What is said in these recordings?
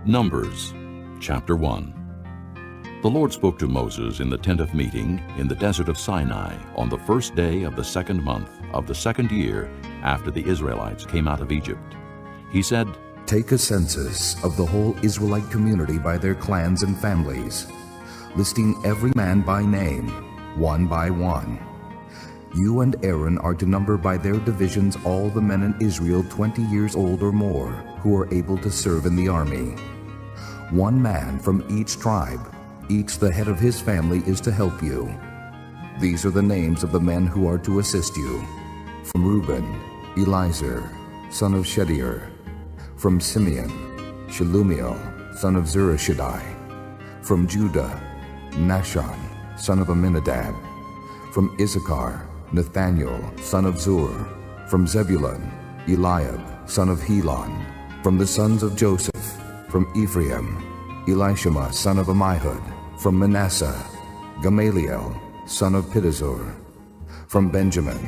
Numbers, chapter 1. The Lord spoke to Moses in the tent of meeting in the desert of Sinai on the first day of the second month of the second year after the Israelites came out of Egypt. He said, "Take a census of the whole Israelite community by their clans and families, listing every man by name, one by one. You and Aaron are to number by their divisions all the men in Israel 20 years old or more who are able to serve in the army. One man from each tribe, each the head of his family, is to help you. These are the names of the men who are to assist you. From Reuben, Elizur, son of Shedeur. From Simeon, Shelumiel, son of Zurishaddai. From Judah, Nahshon, son of Amminadab. From Issachar, Nathaniel, son of Zur. From Zebulun, Eliab, son of Helon. From the sons of Joseph, from Ephraim, Elishama, son of Ammihud. From Manasseh, Gamaliel, son of Pedazur. From Benjamin,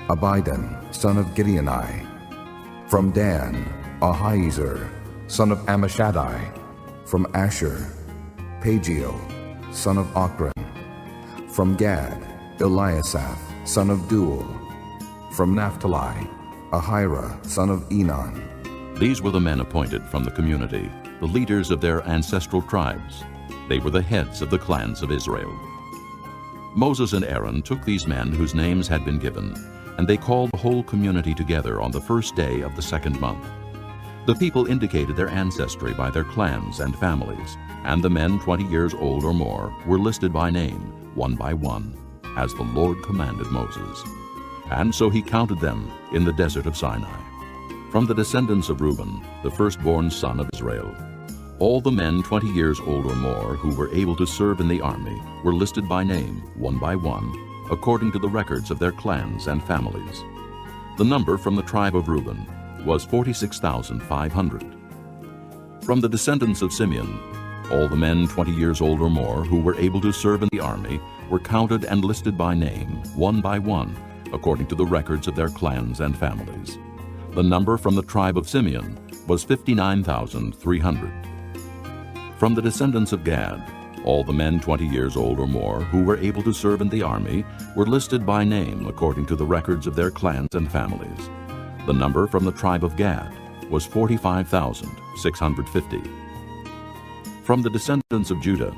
Abidan, son of Gideoni. From Dan, Ahiezer, son of Ammishaddai. From Asher, Pagiel, son of Ochran. From Gad, Eliasaph, son of Duel. From Naphtali, Ahira, son of Enon. These were the men appointed from the community, the leaders of their ancestral tribes. They were the heads of the clans of Israel. Moses and Aaron took these men whose names had been given, and they called the whole community together on the first day of the second month. The people indicated their ancestry by their clans and families, and the men 20 years old or more were listed by name, one by one, as the Lord commanded Moses. And so he counted them in the desert of Sinai. From the descendants of Reuben, the firstborn son of Israel, all the men 20 years old or more who were able to serve in the army were listed by name, one by one, according to the records of their clans and families. The number from the tribe of Reuben was 46,500. From the descendants of Simeon, all the men 20 years old or more who were able to serve in the army were counted and listed by name, one by one, according to the records of their clans and families. The number from the tribe of Simeon was 59,300. From the descendants of Gad, all the men 20 years old or more who were able to serve in the army were listed by name according to the records of their clans and families. The number from the tribe of Gad was 45,650. From the descendants of Judah,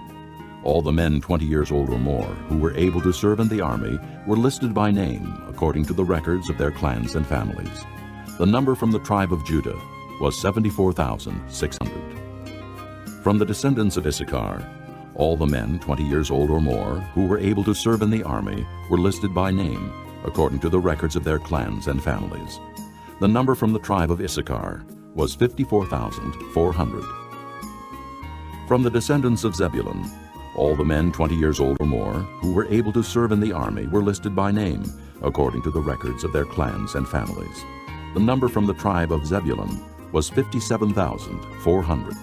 all the men 20 years old or more who were able to serve in the army were listed by name according to the records of their clans and families. The number from the tribe of Judah was 74,600. From the descendants of Issachar, all the men 20 years old or more who were able to serve in the army were listed by name according to the records of their clans and families. The number from the tribe of Issachar was 54,400. From the descendants of Zebulun, all the men 20 years old or more who were able to serve in the army were listed by name according to the records of their clans and families. The number from the tribe of Zebulun was 57,400.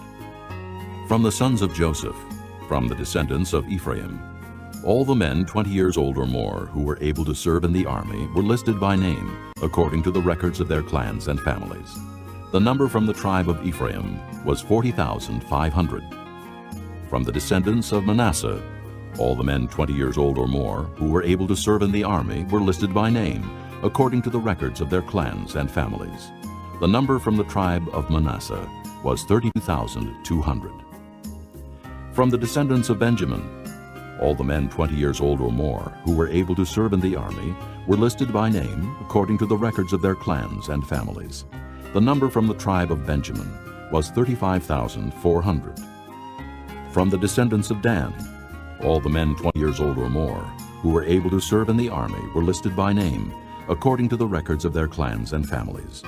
From the sons of Joseph, from the descendants of Ephraim, all the men 20 years old or more who were able to serve in the army were listed by name according to the records of their clans and families. The number from the tribe of Ephraim was 40,500. From the descendants of Manasseh, all the men 20 years old or more who were able to serve in the army were listed by name according to the records of their clans and families. The number from the tribe of Manasseh was 32,200. From the descendants of Benjamin, all the men 20 years old or more who were able to serve in the army were listed by name according to the records of their clans and families. The number from the tribe of Benjamin was 35,400. From the descendants of Dan, all the men 20 years old or more who were able to serve in the army were listed by name according to the records of their clans and families.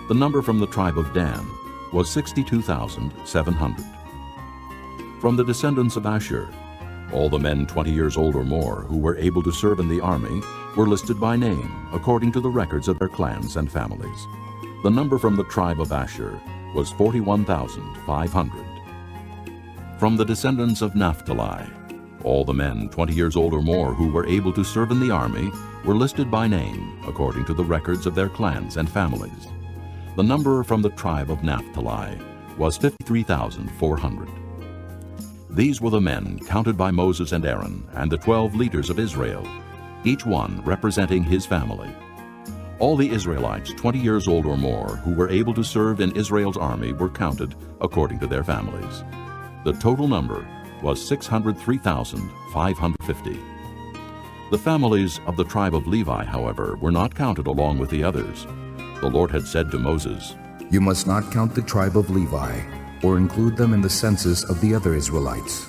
The number from the tribe of Dan was 62,700. From the descendants of Asher, all the men 20 years old or more who were able to serve in the army were listed by name according to the records of their clans and families. The number from the tribe of Asher was 41,500. From the descendants of Naphtali, all the men 20 years old or more who were able to serve in the army were listed by name according to the records of their clans and families. The number from the tribe of Naphtali was 53,400. These were the men counted by Moses and Aaron and the 12 leaders of Israel, each one representing his family. All the Israelites 20 years old or more who were able to serve in Israel's army were counted according to their families. The total number was 603,550. The families of the tribe of Levi, however, were not counted along with the others. The Lord had said to Moses, You must not count the tribe of Levi, or include them in the census of the other Israelites.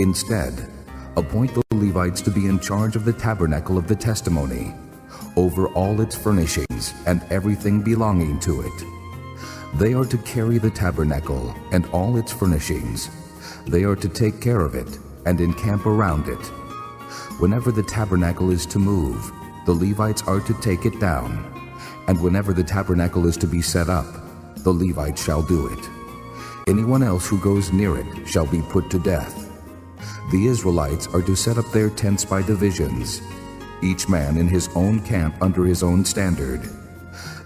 Instead, appoint the Levites to be in charge of the tabernacle of the testimony, over all its furnishings and everything belonging to it. They are to carry the tabernacle and all its furnishings. They are to take care of it and encamp around it. Whenever the tabernacle is to move, the Levites are to take it down, and whenever the tabernacle is to be set up, the Levites shall do it. Anyone else who goes near it shall be put to death. The Israelites are to set up their tents by divisions, each man in his own camp under his own standard.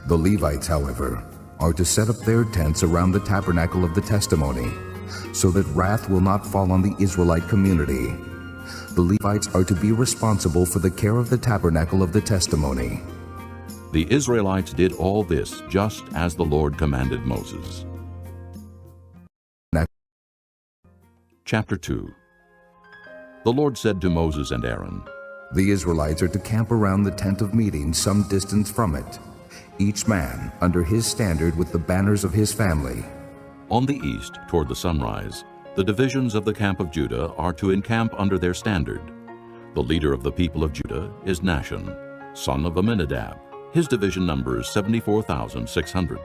The Levites, however, are to set up their tents around the tabernacle of the testimony, so that wrath will not fall on the Israelite community. The Levites are to be responsible for the care of the tabernacle of the testimony. The Israelites did all this just as the Lord commanded Moses. Chapter 2. The Lord said to Moses and Aaron, The Israelites are to camp around the tent of meeting some distance from it, each man under his standard with the banners of his family. On the east, toward the sunrise, the divisions of the camp of Judah are to encamp under their standard. The leader of the people of Judah is Nahshon, son of Amminadab. His division numbers 74,600.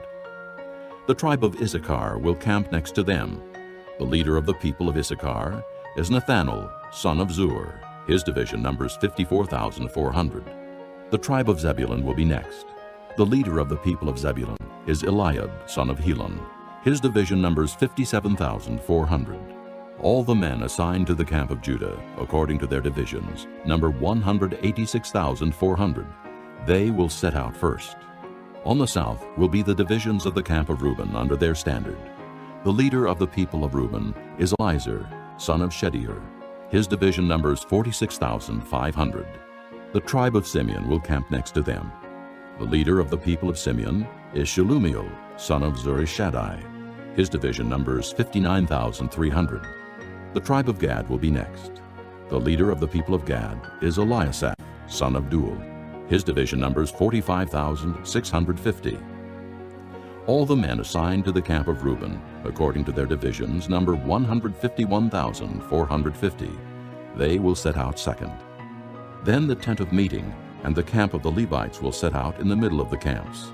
The tribe of Issachar will camp next to them. The leader of the people of Issachar is Nathanael, son of Zur. His division numbers 54,400. The tribe of Zebulun will be next. The leader of the people of Zebulun is Eliab, son of Helon. His division numbers 57,400. All the men assigned to the camp of Judah, according to their divisions, number 186,400. They will set out first. On the south will be the divisions of the camp of Reuben under their standard. The leader of the people of Reuben is Elizur, son of Shedeur. His division numbers 46,500. The tribe of Simeon will camp next to them. The leader of the people of Simeon is Shelumiel, son of Zurishaddai. His division numbers 59,300. The tribe of Gad will be next. The leader of the people of Gad is Eliasaph, son of Duel. His division numbers 45,650. All the men assigned to the camp of Reuben, according to their divisions, number 151,450. They will set out second. Then the tent of meeting and the camp of the Levites will set out in the middle of the camps.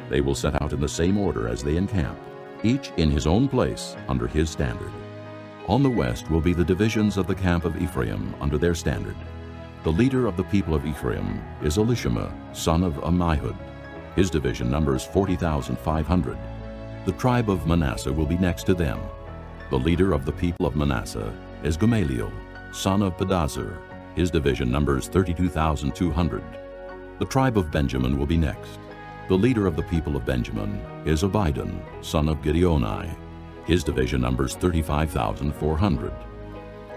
They will set out in the same order as they encamp, each in his own place under his standard. On the west will be the divisions of the camp of Ephraim under their standard. The leader of the people of Ephraim is Elishama, son of Ammihud. His division numbers 40,500. The tribe of Manasseh will be next to them. The leader of the people of Manasseh is Gamaliel, son of Pedazur. His division numbers 32,200. The tribe of Benjamin will be next. The leader of the people of Benjamin is Abidan, son of Gideoni. His division numbers 35,400.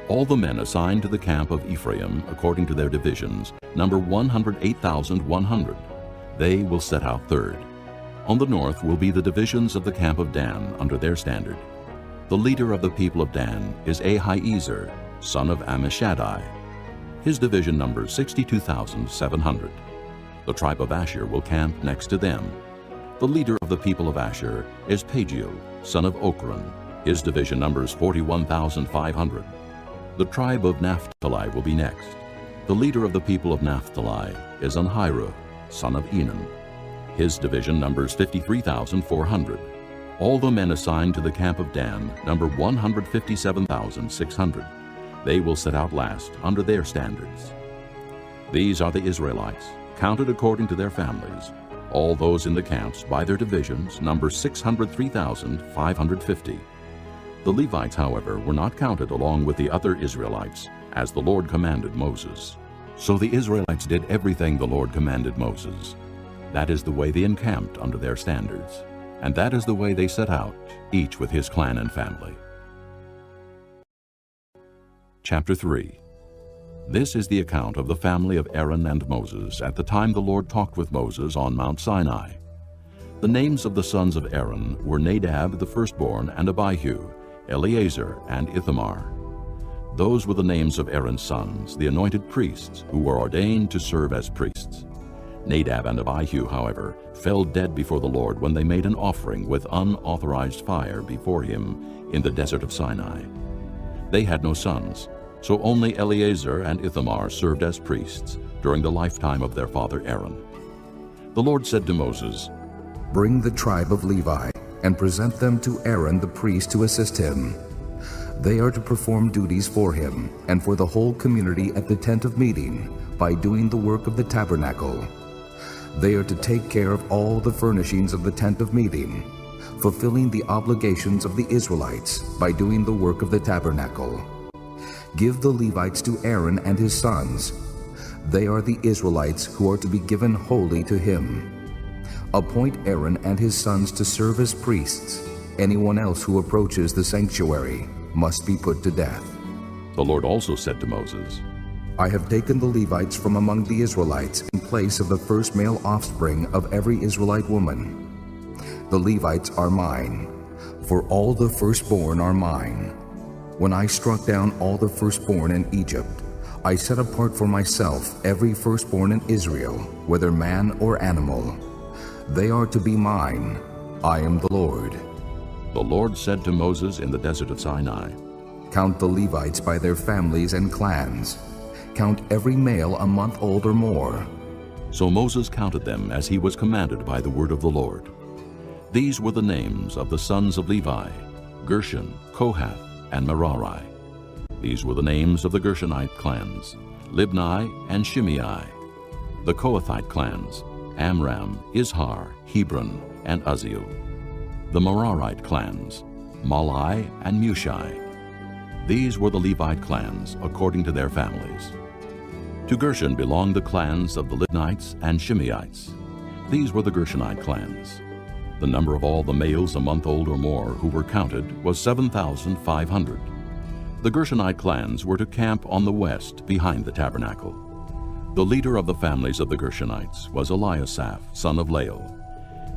All the men assigned to the camp of Ephraim, according to their divisions, number 108,100. They will set out third. On the north will be the divisions of the camp of Dan under their standard. The leader of the people of Dan is Ahiezer, son of Ammishaddai. His division numbers 62,700. The tribe of Asher will camp next to them. The leader of the people of Asher is Pagiel, son of Ochran. His division numbers 41,500. The tribe of Naphtali will be next. The leader of the people of Naphtali is Anhirah, son of Enan. His division numbers 53,400. All the men assigned to the camp of Dan number 157,600. They will set out last under their standards. These are the Israelites, counted according to their families. All those in the camps by their divisions number 603,550. The Levites, however, were not counted along with the other Israelites, as the Lord commanded Moses. So the Israelites did everything the Lord commanded Moses. That is the way they encamped under their standards. And that is the way they set out, each with his clan and family. Chapter 3. This is the account of the family of Aaron and Moses at the time the Lord talked with Moses on Mount Sinai. The names of the sons of Aaron were Nadab the firstborn, and Abihu, Eleazar, and Ithamar. Those were the names of Aaron's sons, the anointed priests, who were ordained to serve as priests. Nadab and Abihu, however, fell dead before the Lord when they made an offering with unauthorized fire before him in the desert of Sinai. They had no sons, so only Eleazar and Ithamar served as priests during the lifetime of their father Aaron. The Lord said to Moses, "Bring the tribe of Levi and present them to Aaron the priest to assist him. They are to perform duties for him and for the whole community at the tent of meeting by doing the work of the tabernacle. They are to take care of all the furnishings of the tent of meeting, fulfilling the obligations of the Israelites by doing the work of the tabernacle. Give the Levites to Aaron and his sons. They are the Israelites who are to be given wholly to him. Appoint Aaron and his sons to serve as priests. Anyone else who approaches the sanctuary must be put to death." The Lord also said to Moses, "I have taken the Levites from among the Israelites in place of the first male offspring of every Israelite woman. The Levites are mine, for all the firstborn are mine. When I struck down all the firstborn in Egypt, I set apart for myself every firstborn in Israel, whether man or animal. They are to be mine. I am the Lord." The Lord said to Moses in the desert of Sinai, "Count the Levites by their families and clans. Count every male a month old or more." So Moses counted them as he was commanded by the word of the Lord. These were the names of the sons of Levi: Gershon, Kohath, and Merari. These were the names of the Gershonite clans: Libni and Shimei. The Kohathite clans: Amram, Izhar, Hebron, and Uzziel. The Merarite clans: Malai and Mushi. These were the Levite clans according to their families. To Gershon belonged the clans of the Libnites and Shimeites. These were the Gershonite clans. The number of all the males a month old or more who were counted was 7,500. The Gershonite clans were to camp on the west behind the tabernacle. The leader of the families of the Gershonites was Eliasaph, son of Lael.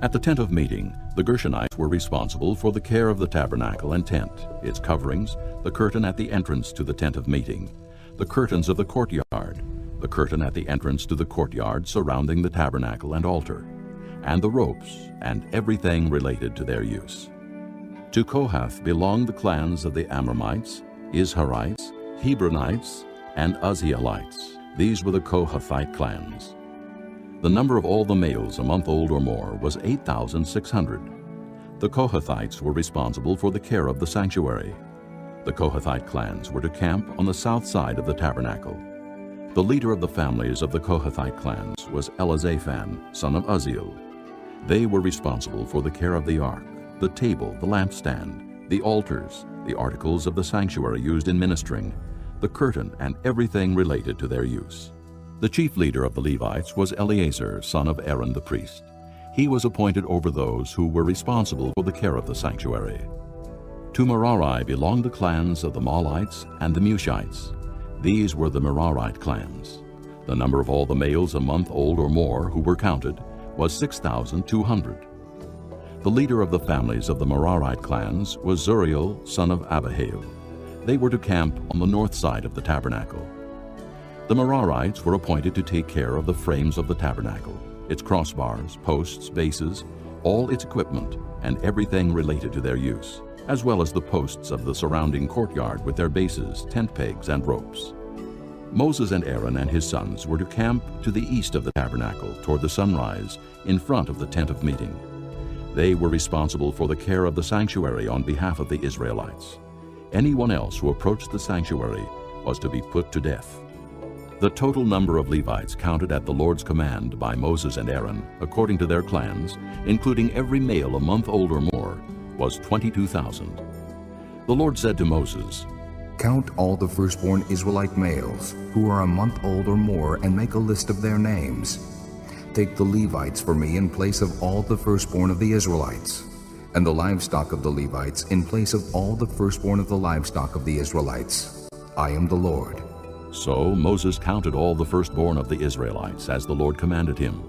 At the tent of meeting, the Gershonites were responsible for the care of the tabernacle and tent, its coverings, the curtain at the entrance to the tent of meeting, the curtains of the courtyard, the curtain at the entrance to the courtyard surrounding the tabernacle and altar, and the ropes and everything related to their use. To Kohath belonged the clans of the Amramites, Izharites, Hebronites, and Uzzielites. These were the Kohathite clans. The number of all the males a month old or more was 8,600. The Kohathites were responsible for the care of the sanctuary. The Kohathite clans were to camp on the south side of the tabernacle. The leader of the families of the Kohathite clans was Elizaphan, son of Uzziel. They were responsible for the care of the ark, the table, the lampstand, the altars, the articles of the sanctuary used in ministering, the curtain, and everything related to their use. The chief leader of the Levites was Eleazar, son of Aaron the priest. He was appointed over those who were responsible for the care of the sanctuary. To Merari belonged the clans of the Malites and the Mushites. These were the Merarite clans. The number of all the males a month old or more who were counted was 6,200. The leader of the families of the Merarite clans was Zuriel, son of Abihail. They were to camp on the north side of the tabernacle. The Merarites were appointed to take care of the frames of the tabernacle, its crossbars, posts, bases, all its equipment, and everything related to their use, as well as the posts of the surrounding courtyard with their bases, tent pegs, and ropes. Moses and Aaron and his sons were to camp to the east of the tabernacle toward the sunrise in front of the tent of meeting. They were responsible for the care of the sanctuary on behalf of the Israelites. Anyone else who approached the sanctuary was to be put to death. The total number of Levites counted at the Lord's command by Moses and Aaron, according to their clans, including every male a month old or more, was 22,000. The Lord said to Moses, "Count all the firstborn Israelite males who are a month old or more and make a list of their names. Take the Levites for me in place of all the firstborn of the Israelites. and the livestock of the Levites in place of all the firstborn of the livestock of the Israelites. I am the Lord. So Moses counted all the firstborn of the Israelites as the Lord commanded him.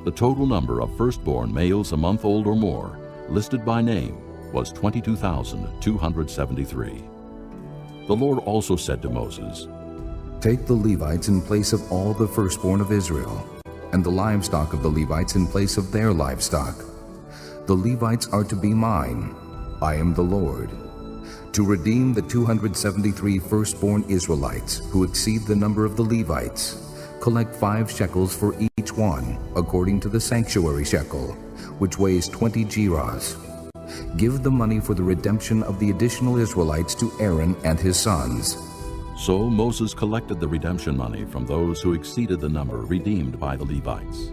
The total number of firstborn males a month old or more, listed by name, was 22,273. The Lord also said to Moses, Take the Levites in place of all the firstborn of Israel, and the livestock of the Levites in place of their livestock. The Levites are to be mine. I am the Lord. To redeem the 273 firstborn Israelites who exceed the number of the Levites, collect 5 shekels for each one, according to the sanctuary shekel, which weighs 20 gerahs. Give the money for the redemption of the additional Israelites to Aaron and his sons. So Moses collected the redemption money from those who exceeded the number redeemed by the Levites.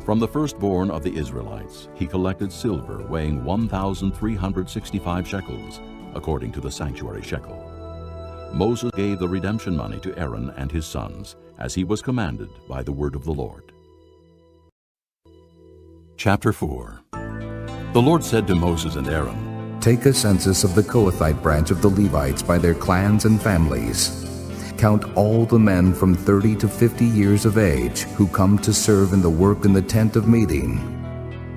From the firstborn of the Israelites, he collected silver weighing 1,365 shekels, according to the sanctuary shekel. Moses gave the redemption money to Aaron and his sons, as he was commanded by the word of the Lord. Chapter 4. The Lord said to Moses and Aaron, Take a census of the Kohathite branch of the Levites by their clans and families. Count all the men from 30 to 50 years of age who come to serve in the work in the tent of meeting.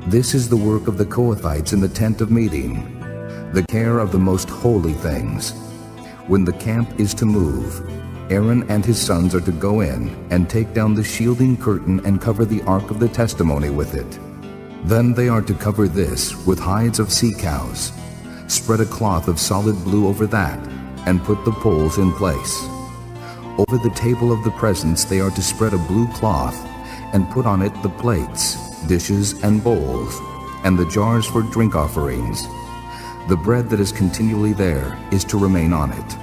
This is the work of the Kohathites in the tent of meeting, the care of the most holy things. When the camp is to move, Aaron and his sons are to go in and take down the shielding curtain and cover the ark of the testimony with it. Then they are to cover this with hides of sea cows. Spread a cloth of solid blue over that, and put the poles in place. Over the table of the presence they are to spread a blue cloth, and put on it the plates, dishes, and bowls, and the jars for drink offerings. The bread that is continually there is to remain on it.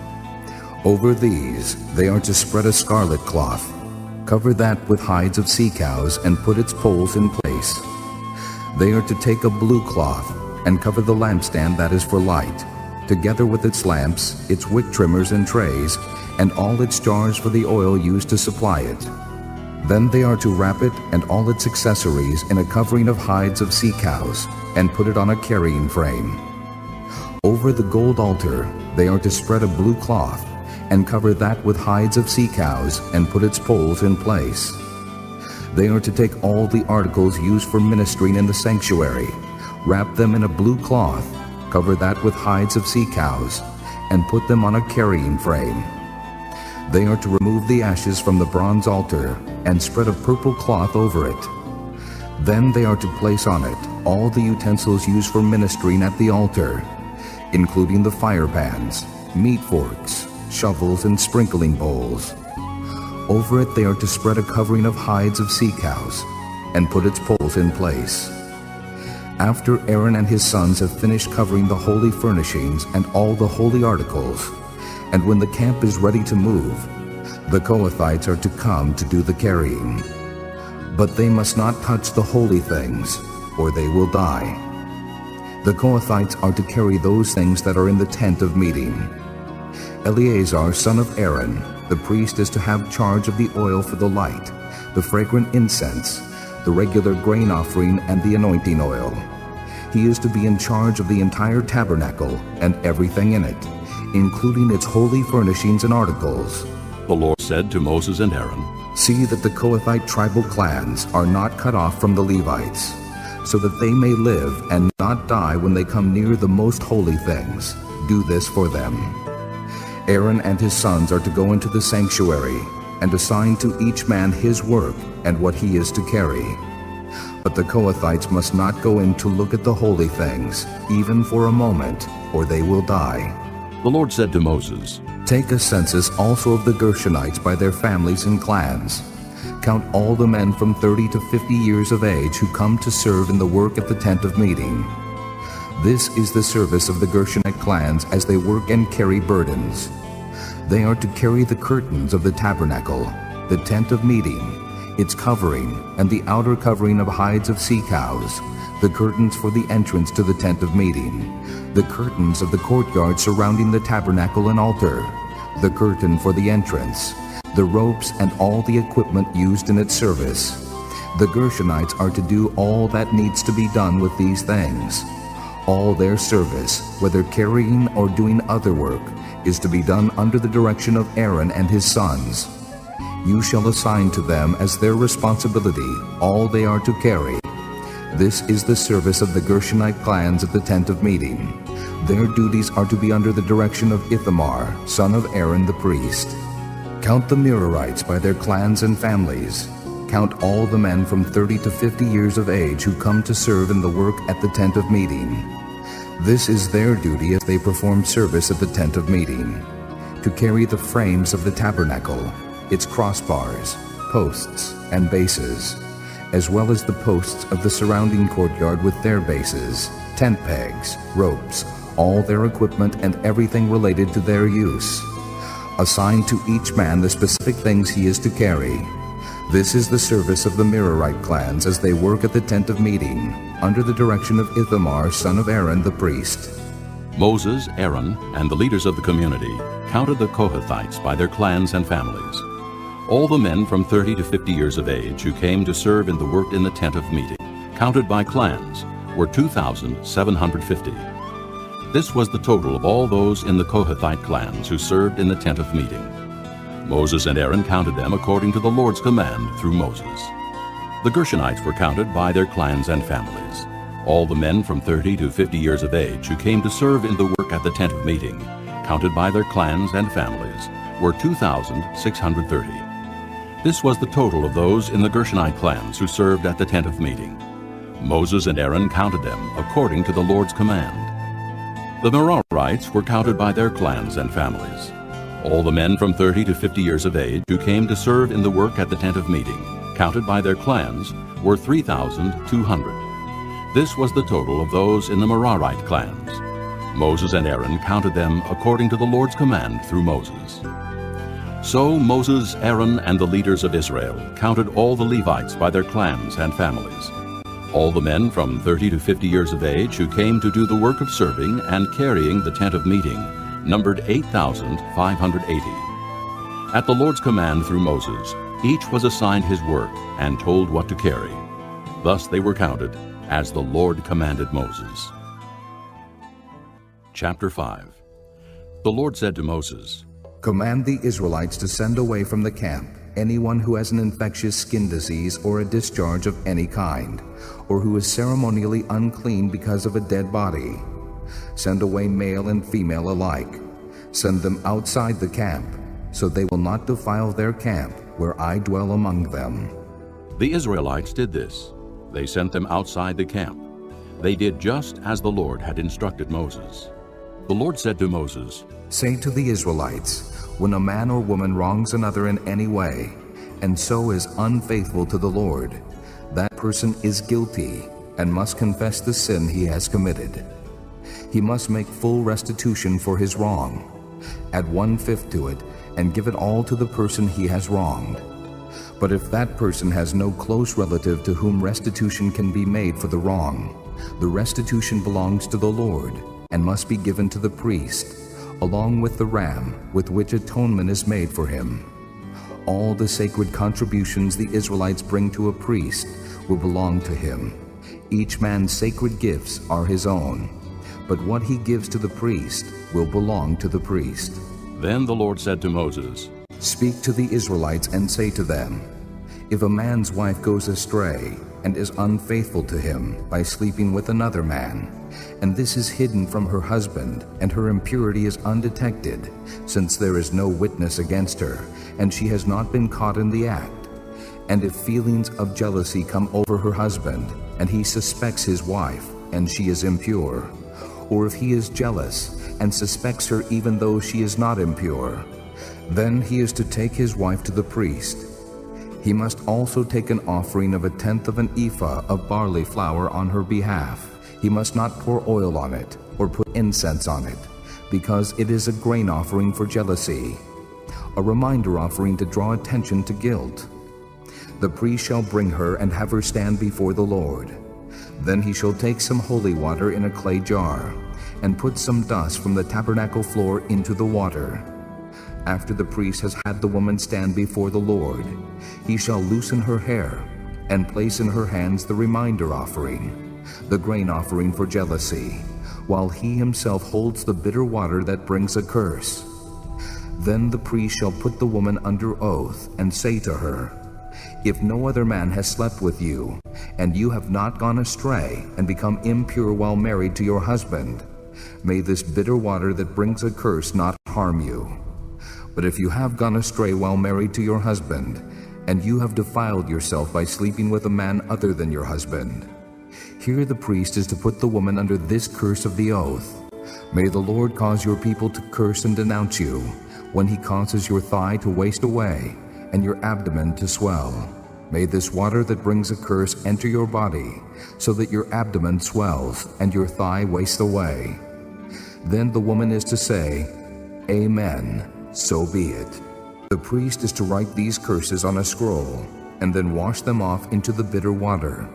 Over these they are to spread a scarlet cloth. Cover that with hides of sea cows, and put its poles in place. They are to take a blue cloth, and cover the lampstand that is for light, together with its lamps, its wick trimmers and trays, and all its jars for the oil used to supply it. Then they are to wrap it and all its accessories in a covering of hides of sea cows, and put it on a carrying frame. Over the gold altar they are to spread a blue cloth, and cover that with hides of sea cows, and put its poles in place. They are to take all the articles used for ministering in the sanctuary, wrap them in a blue cloth, cover that with hides of sea cows, and put them on a carrying frame. They are to remove the ashes from the bronze altar, and spread a purple cloth over it. Then they are to place on it all the utensils used for ministering at the altar, including the fire pans, meat forks, shovels, and sprinkling bowls. Over it they are to spread a covering of hides of sea cows, and put its poles in place. After Aaron and his sons have finished covering the holy furnishings and all the holy articles, and when the camp is ready to move, the Kohathites are to come to do the carrying. But they must not touch the holy things, or they will die. The Kohathites are to carry those things that are in the tent of meeting. Eleazar, son of Aaron, the priest, is to have charge of the oil for the light, the fragrant incense, the regular grain offering, and the anointing oil. He is to be in charge of the entire tabernacle and everything in it, including its holy furnishings and articles. The Lord said to Moses and Aaron, See that the Kohathite tribal clans are not cut off from the Levites, so that they may live and not die when they come near the most holy things. Do this for them. Aaron and his sons are to go into the sanctuary, and assign to each man his work and what he is to carry. But the Kohathites must not go in to look at the holy things, even for a moment, or they will die. The Lord said to Moses, Take a census also of the Gershonites by their families and clans. Count all the men from 30 to 50 years of age who come to serve in the work at the tent of meeting. This is the service of the Gershonite clans as they work and carry burdens. They are to carry the curtains of the tabernacle, the tent of meeting, its covering, and the outer covering of hides of sea cows, the curtains for the entrance to the tent of meeting, the curtains of the courtyard surrounding the tabernacle and altar, the curtain for the entrance, the ropes, and all the equipment used in its service. The Gershonites are to do all that needs to be done with these things. All their service, whether carrying or doing other work, is to be done under the direction of Aaron and his sons. You shall assign to them as their responsibility all they are to carry. This is the service of the Gershonite clans at the tent of meeting. Their duties are to be under the direction of Ithamar, son of Aaron the priest. Count the Merarites by their clans and families. Count all the men from 30 to 50 years of age who come to serve in the work at the tent of meeting. This is their duty as they perform service at the tent of meeting: to carry the frames of the tabernacle, its crossbars, posts, and bases, as well as the posts of the surrounding courtyard with their bases, tent pegs, ropes, all their equipment and everything related to their use. Assign to each man the specific things he is to carry. This is the service of the Merarite clans as they work at the tent of meeting, under the direction of Ithamar, son of Aaron the priest. Moses, Aaron, and the leaders of the community counted the Kohathites by their clans and families. All the men from 30 to 50 years of age who came to serve in the work in the tent of meeting, counted by clans, were 2,750. This was the total of all those in the Kohathite clans who served in the tent of meeting. Moses and Aaron counted them according to the Lord's command through Moses. The Gershonites were counted by their clans and families. All the men from 30 to 50 years of age who came to serve in the work at the tent of meeting, counted by their clans and families, were 2,630. This was the total of those in the Gershonite clans who served at the tent of meeting. Moses and Aaron counted them according to the Lord's command. The Merarites were counted by their clans and families. All the men from 30 to 50 years of age who came to serve in the work at the tent of meeting, counted by their clans, were 3,200. This was the total of those in the Merarite clans. Moses and Aaron counted them according to the Lord's command through Moses. So Moses, Aaron, and the leaders of Israel counted all the Levites by their clans and families. All the men from 30 to 50 years of age who came to do the work of serving and carrying the tent of meeting numbered 8,580. At the Lord's command through Moses, each was assigned his work and told what to carry. Thus they were counted as the Lord commanded Moses. Chapter 5. The Lord said to Moses, Command the Israelites to send away from the camp anyone who has an infectious skin disease or a discharge of any kind, or who is ceremonially unclean because of a dead body. Send away male and female alike. Send them outside the camp, so they will not defile their camp where I dwell among them. The Israelites did this. They sent them outside the camp. They did just as the Lord had instructed Moses. The Lord said to Moses, Say to the Israelites, when a man or woman wrongs another in any way, and so is unfaithful to the Lord, that person is guilty and must confess the sin he has committed. He must make full restitution for his wrong. Add 1/5 to it and give it all to the person he has wronged. But if that person has no close relative to whom restitution can be made for the wrong, the restitution belongs to the Lord and must be given to the priest, along with the ram with which atonement is made for him. All the sacred contributions the Israelites bring to a priest will belong to him. Each man's sacred gifts are his own, but what he gives to the priest will belong to the priest. Then the Lord said to Moses, Speak to the Israelites and say to them, If a man's wife goes astray and is unfaithful to him by sleeping with another man, and this is hidden from her husband, and her impurity is undetected, since there is no witness against her, and she has not been caught in the act, and if feelings of jealousy come over her husband, and he suspects his wife, and she is impure, or if he is jealous and suspects her even though she is not impure, then he is to take his wife to the priest. He must also take an offering of 1/10 of an ephah of barley flour on her behalf. He must not pour oil on it or put incense on it, because it is a grain offering for jealousy, a reminder offering to draw attention to guilt. The priest shall bring her and have her stand before the Lord. Then he shall take some holy water in a clay jar, and put some dust from the tabernacle floor into the water. After the priest has had the woman stand before the Lord, he shall loosen her hair, and place in her hands the reminder offering, the grain offering for jealousy, while he himself holds the bitter water that brings a curse. Then the priest shall put the woman under oath and say to her, if no other man has slept with you, and you have not gone astray and become impure while married to your husband, may this bitter water that brings a curse not harm you. But if you have gone astray while married to your husband, and you have defiled yourself by sleeping with a man other than your husband, here the priest is to put the woman under this curse of the oath. May the Lord cause your people to curse and denounce you, when he causes your thigh to waste away, and your abdomen to swell. May this water that brings a curse enter your body, so that your abdomen swells and your thigh wastes away. Then the woman is to say, Amen, so be it. The priest is to write these curses on a scroll, and then wash them off into the bitter water.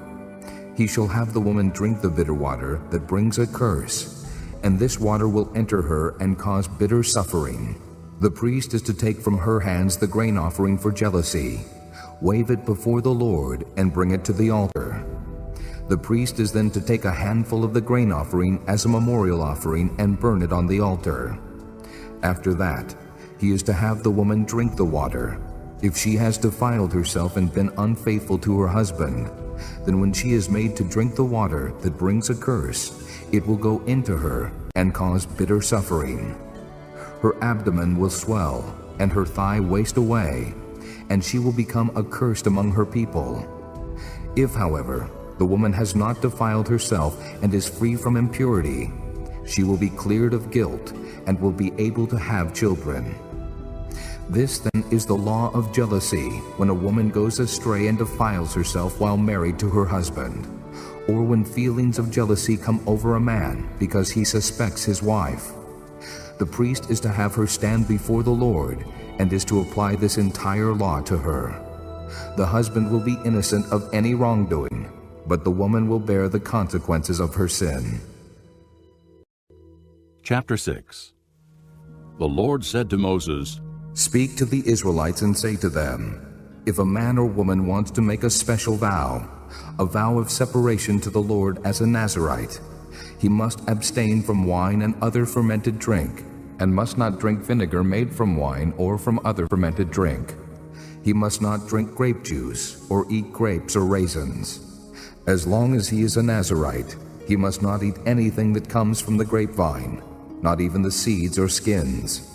He shall have the woman drink the bitter water that brings a curse, and this water will enter her and cause bitter suffering. The priest is to take from her hands the grain offering for jealousy, wave it before the Lord, and bring it to the altar. The priest is then to take a handful of the grain offering as a memorial offering and burn it on the altar. After that, he is to have the woman drink the water. If she has defiled herself and been unfaithful to her husband, then when she is made to drink the water that brings a curse, it will go into her and cause bitter suffering. Her abdomen will swell, and her thigh waste away, and she will become accursed among her people. If, however, the woman has not defiled herself and is free from impurity, she will be cleared of guilt and will be able to have children. This then is the law of jealousy when a woman goes astray and defiles herself while married to her husband, or when feelings of jealousy come over a man because he suspects his wife. The priest is to have her stand before the Lord and is to apply this entire law to her. The husband will be innocent of any wrongdoing, but the woman will bear the consequences of her sin. Chapter 6. The Lord said to Moses, Speak to the Israelites and say to them, if a man or woman wants to make a special vow, a vow of separation to the Lord as a Nazirite, he must abstain from wine and other fermented drink, and must not drink vinegar made from wine or from other fermented drink. He must not drink grape juice or eat grapes or raisins. As long as he is a Nazirite, he must not eat anything that comes from the grapevine, not even the seeds or skins.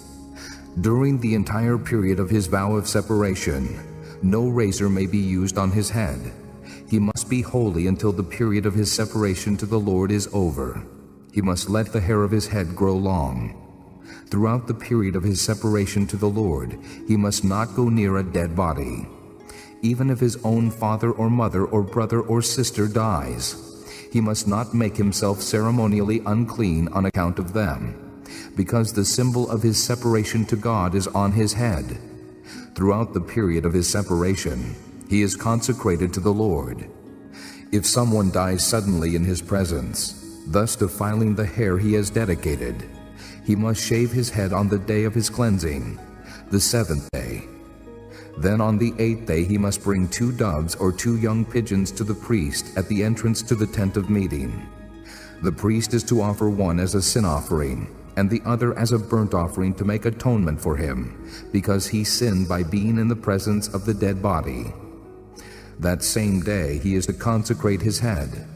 During the entire period of his vow of separation, no razor may be used on his head. He must be holy until the period of his separation to the Lord is over. He must let the hair of his head grow long. Throughout the period of his separation to the Lord, he must not go near a dead body. Even if his own father or mother or brother or sister dies, he must not make himself ceremonially unclean on account of them, because the symbol of his separation to God is on his head. Throughout the period of his separation, he is consecrated to the Lord. If someone dies suddenly in his presence, thus defiling the hair he has dedicated, he must shave his head on the day of his cleansing, the seventh day. Then on the 8th day he must bring 2 doves or 2 young pigeons to the priest at the entrance to the tent of meeting. The priest is to offer one as a sin offering, and the other as a burnt offering to make atonement for him, because he sinned by being in the presence of the dead body. That same day he is to consecrate his head.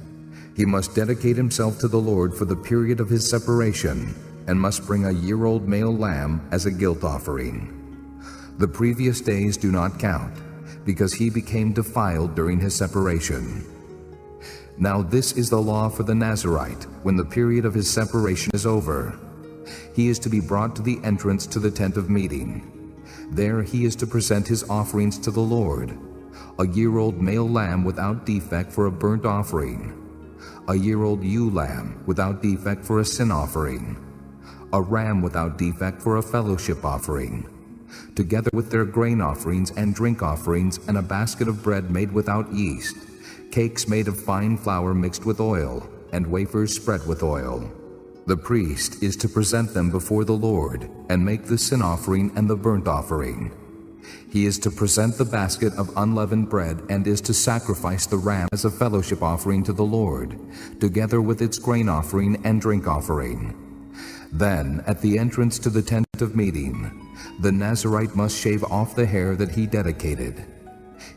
He must dedicate himself to the Lord for the period of his separation, and must bring a year-old male lamb as a guilt offering. The previous days do not count, because he became defiled during his separation. Now this is the law for the Nazirite when the period of his separation is over. He is to be brought to the entrance to the tent of meeting. There he is to present his offerings to the Lord: a year-old male lamb without defect for a burnt offering, a year-old ewe lamb without defect for a sin offering, a ram without defect for a fellowship offering, together with their grain offerings and drink offerings, and a basket of bread made without yeast, cakes made of fine flour mixed with oil, and wafers spread with oil. The priest is to present them before the Lord and make the sin offering and the burnt offering. He is to present the basket of unleavened bread and is to sacrifice the ram as a fellowship offering to the Lord, together with its grain offering and drink offering. Then, at the entrance to the tent of meeting, the Nazirite must shave off the hair that he dedicated.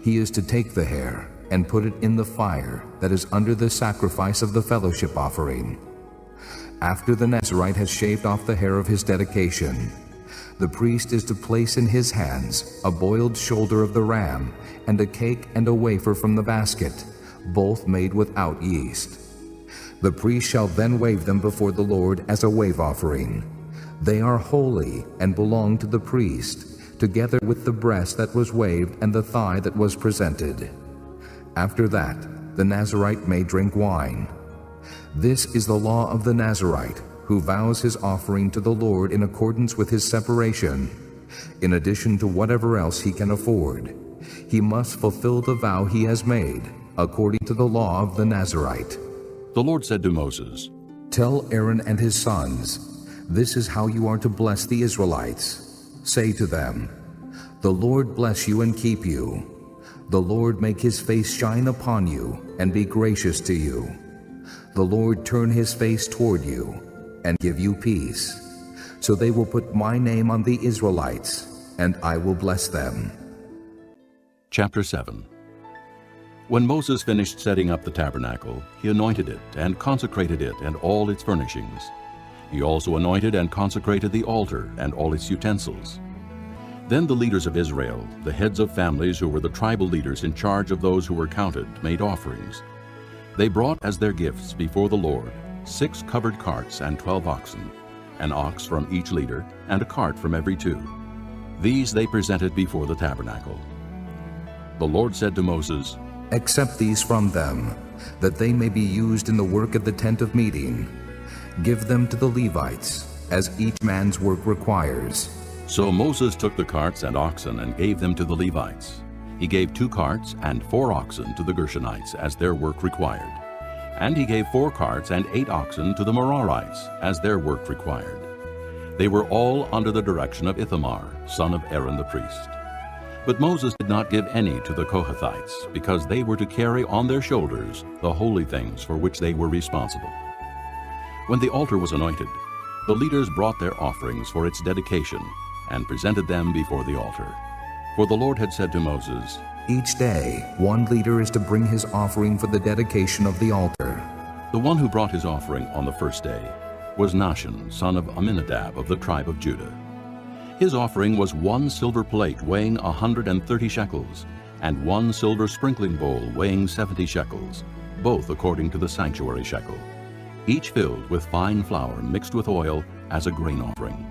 He is to take the hair and put it in the fire that is under the sacrifice of the fellowship offering. After the Nazirite has shaved off the hair of his dedication, the priest is to place in his hands a boiled shoulder of the ram and a cake and a wafer from the basket, both made without yeast. The priest shall then wave them before the Lord as a wave offering. They are holy and belong to the priest, together with the breast that was waved and the thigh that was presented. After that, the Nazirite may drink wine. This is the law of the Nazirite, who vows his offering to the Lord in accordance with his separation, in addition to whatever else he can afford. He must fulfill the vow he has made, according to the law of the Nazirite. The Lord said to Moses, Tell Aaron and his sons, this is how you are to bless the Israelites. Say to them, The Lord bless you and keep you. The Lord make his face shine upon you and be gracious to you. The Lord turn his face toward you and give you peace. So they will put my name on the Israelites, and I will bless them. Chapter 7. When Moses finished setting up the tabernacle, he anointed it and consecrated it and all its furnishings. He also anointed and consecrated the altar and all its utensils. Then the leaders of Israel, the heads of families who were the tribal leaders in charge of those who were counted, made offerings. They brought as their gifts before the Lord 6 covered carts and 12 oxen, an ox from each leader, and a cart from every 2. These they presented before the tabernacle. The Lord said to Moses, Accept these from them, that they may be used in the work of the tent of meeting. Give them to the Levites, as each man's work requires. So Moses took the carts and oxen and gave them to the Levites. He gave 2 carts and 4 oxen to the Gershonites as their work required. And he gave 4 carts and 8 oxen to the Merarites as their work required. They were all under the direction of Ithamar, son of Aaron the priest. But Moses did not give any to the Kohathites, because they were to carry on their shoulders the holy things for which they were responsible. When the altar was anointed, the leaders brought their offerings for its dedication and presented them before the altar. For the Lord had said to Moses, Each day, one leader is to bring his offering for the dedication of the altar. The one who brought his offering on the first day was Nahshon, son of Amminadab of the tribe of Judah. His offering was 1 silver plate weighing 130 shekels, and 1 silver sprinkling bowl weighing 70 shekels, both according to the sanctuary shekel, each filled with fine flour mixed with oil as a grain offering.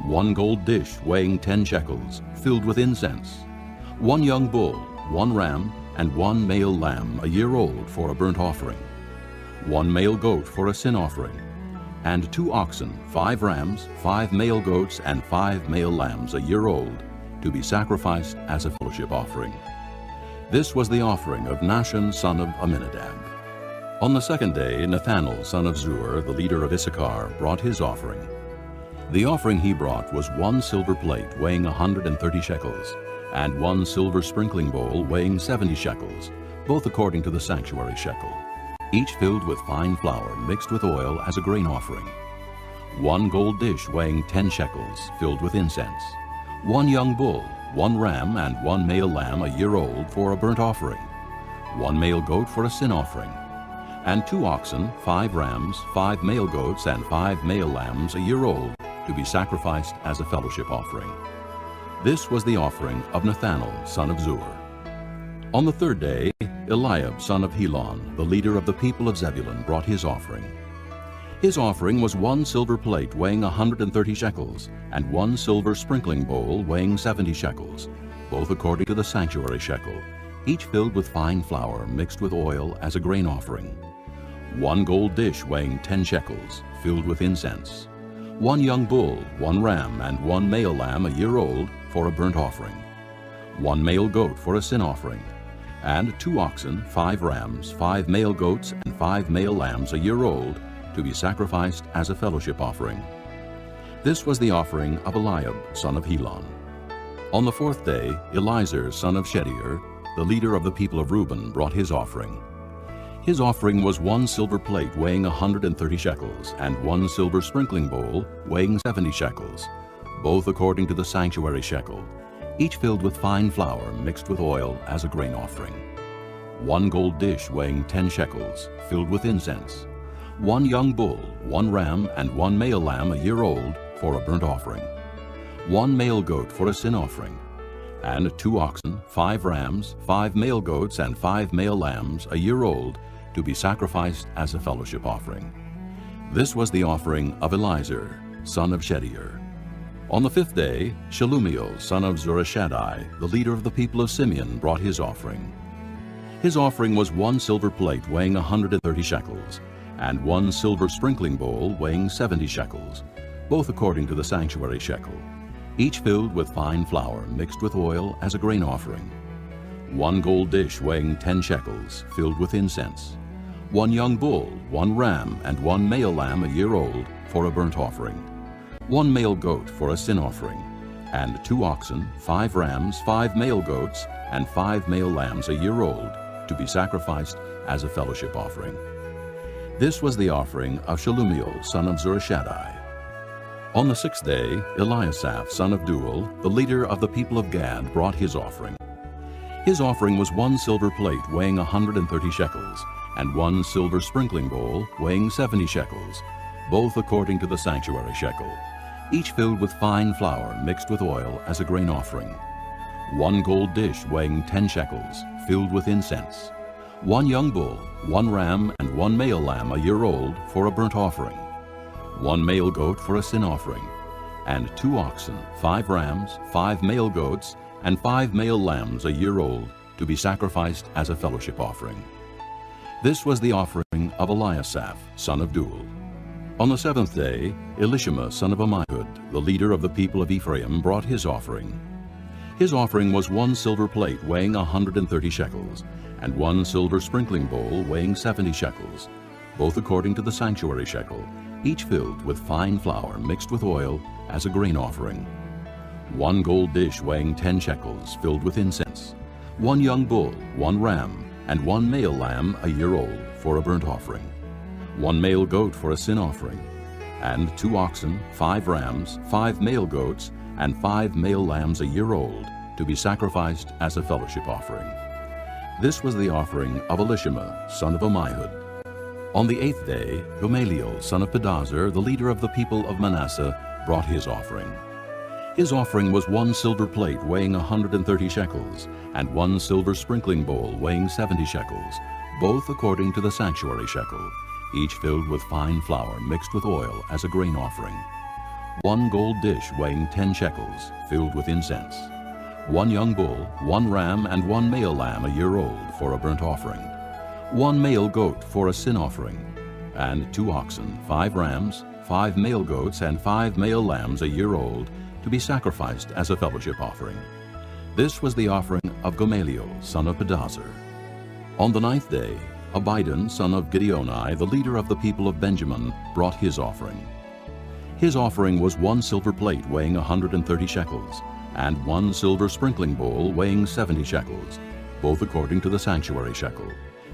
1 gold dish weighing 10 shekels, filled with incense. 1 young bull, 1 ram, and 1 male lamb a year old for a burnt offering. 1 male goat for a sin offering. And 2 oxen, 5 rams, 5 male goats, and 5 male lambs a year old, to be sacrificed as a fellowship offering. This was the offering of Nahshon son of Amminadab. On the second day, Nathanael son of Zuar, the leader of Issachar, brought his offering. The offering he brought was 1 silver plate weighing 130 shekels, and 1 silver sprinkling bowl weighing 70 shekels, both according to the sanctuary shekel, each filled with fine flour mixed with oil as a grain offering. 1 gold dish weighing 10 shekels, filled with incense. 1 young bull, 1 ram, and 1 male lamb a year old for a burnt offering. 1 male goat for a sin offering. And 2 oxen, 5 rams, 5 male goats, and 5 male lambs a year old, to be sacrificed as a fellowship offering. This was the offering of Nathanael son of Zuar. On the third day, Eliab son of Helon, the leader of the people of Zebulun, brought his offering. His offering was 1 silver plate weighing 130 shekels, and 1 silver sprinkling bowl weighing 70 shekels, both according to the sanctuary shekel, each filled with fine flour mixed with oil as a grain offering. 1 gold dish weighing 10 shekels, filled with incense. 1 young bull, 1 ram, and 1 male lamb a year old for a burnt offering. 1 male goat for a sin offering. And 2 oxen, 5 rams, 5 male goats, and 5 male lambs a year old, to be sacrificed as a fellowship offering. This was the offering of Eliab son of Helon. On the fourth day, Eliezer, son of Shedeur, the leader of the people of Reuben, brought his offering. His offering was 1 silver plate weighing 130 shekels, and 1 silver sprinkling bowl weighing 70 shekels, both according to the sanctuary shekel, each filled with fine flour mixed with oil as a grain offering. 1 gold dish weighing 10 shekels, filled with incense. 1 young bull, 1 ram, and 1 male lamb a year old for a burnt offering. 1 male goat for a sin offering, and 2 oxen, 5 rams, 5 male goats, and 5 male lambs a year old to be sacrificed as a fellowship offering. This was the offering of Eliezer, son of Shedeur. On the fifth day, Shelumiel, son of Zurishaddai, the leader of the people of Simeon, brought his offering. His offering was 1 silver plate weighing 130 shekels, and 1 silver sprinkling bowl weighing 70 shekels, both according to the sanctuary shekel, each filled with fine flour mixed with oil as a grain offering. 1 gold dish weighing 10 shekels, filled with incense. 1 young bull, 1 ram, and 1 male lamb a year old for a burnt offering. 1 male goat for a sin offering, and 2 oxen, 5 rams, 5 male goats, and 5 male lambs a year old to be sacrificed as a fellowship offering. This was the offering of Shelumiel, son of Zurishaddai. On the sixth day, Eliasaph, son of Deuel, the leader of the people of Gad, brought his offering. His offering was 1 silver plate weighing 130 shekels, and 1 silver sprinkling bowl weighing 70 shekels, both according to the sanctuary shekel, each filled with fine flour mixed with oil as a grain offering. 1 gold dish weighing 10 shekels, filled with incense. 1 young bull, 1 ram, and 1 male lamb a year old for a burnt offering. 1 male goat for a sin offering, and 2 oxen, 5 rams, 5 male goats, and 5 male lambs a year old to be sacrificed as a fellowship offering. This was the offering of Eliasaph, son of Deuel. On the seventh day, Elishama, son of Ammihud, the leader of the people of Ephraim, brought his offering. His offering was 1 silver plate weighing 130 shekels, and 1 silver sprinkling bowl weighing 70 shekels, both according to the sanctuary shekel, each filled with fine flour mixed with oil as a grain offering. 1 gold dish weighing 10 shekels, filled with incense. 1 young bull, 1 ram, and 1 male lamb a year old for a burnt offering. 1 male goat for a sin offering, and 2 oxen, 5 rams, 5 male goats, and 5 male lambs a year old to be sacrificed as a fellowship offering. This was the offering of Elishama, son of Ammihud. On the eighth day, Gamaliel, son of Pedazur, the leader of the people of Manasseh, brought his offering. His offering was 1 silver plate weighing 130 shekels, and 1 silver sprinkling bowl weighing 70 shekels, both according to the sanctuary shekel, each filled with fine flour mixed with oil as a grain offering. 1 gold dish weighing 10 shekels, filled with incense. 1 young bull, 1 ram, and 1 male lamb a year old for a burnt offering. 1 male goat for a sin offering, and 2 oxen, 5 rams, 5 male goats, and 5 male lambs a year old to be sacrificed as a fellowship offering. This was the offering of Gamaliel, son of Pedazur. On the ninth day, Abidan, son of Gideoni, the leader of the people of Benjamin, brought his offering. His offering was 1 silver plate weighing 130 shekels, and 1 silver sprinkling bowl weighing 70 shekels, both according to the sanctuary shekel,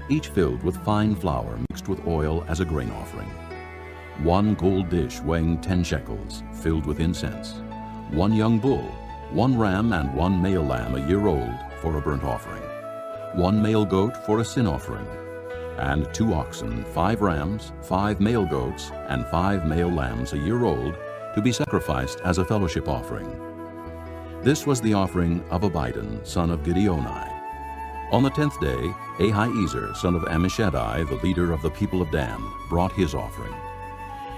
each filled with fine flour mixed with oil as a grain offering. 1 gold dish weighing 10 shekels, filled with incense. 1 young bull, 1 ram, and 1 male lamb a year old for a burnt offering. 1 male goat for a sin offering, and 2 oxen, 5 rams, 5 male goats, and 5 male lambs a year old to be sacrificed as a fellowship offering. This was the offering of Abidan, son of Gideoni. On the 10th day, Ahiezer, son of Ammishaddai, the leader of the people of Dan, brought his offering.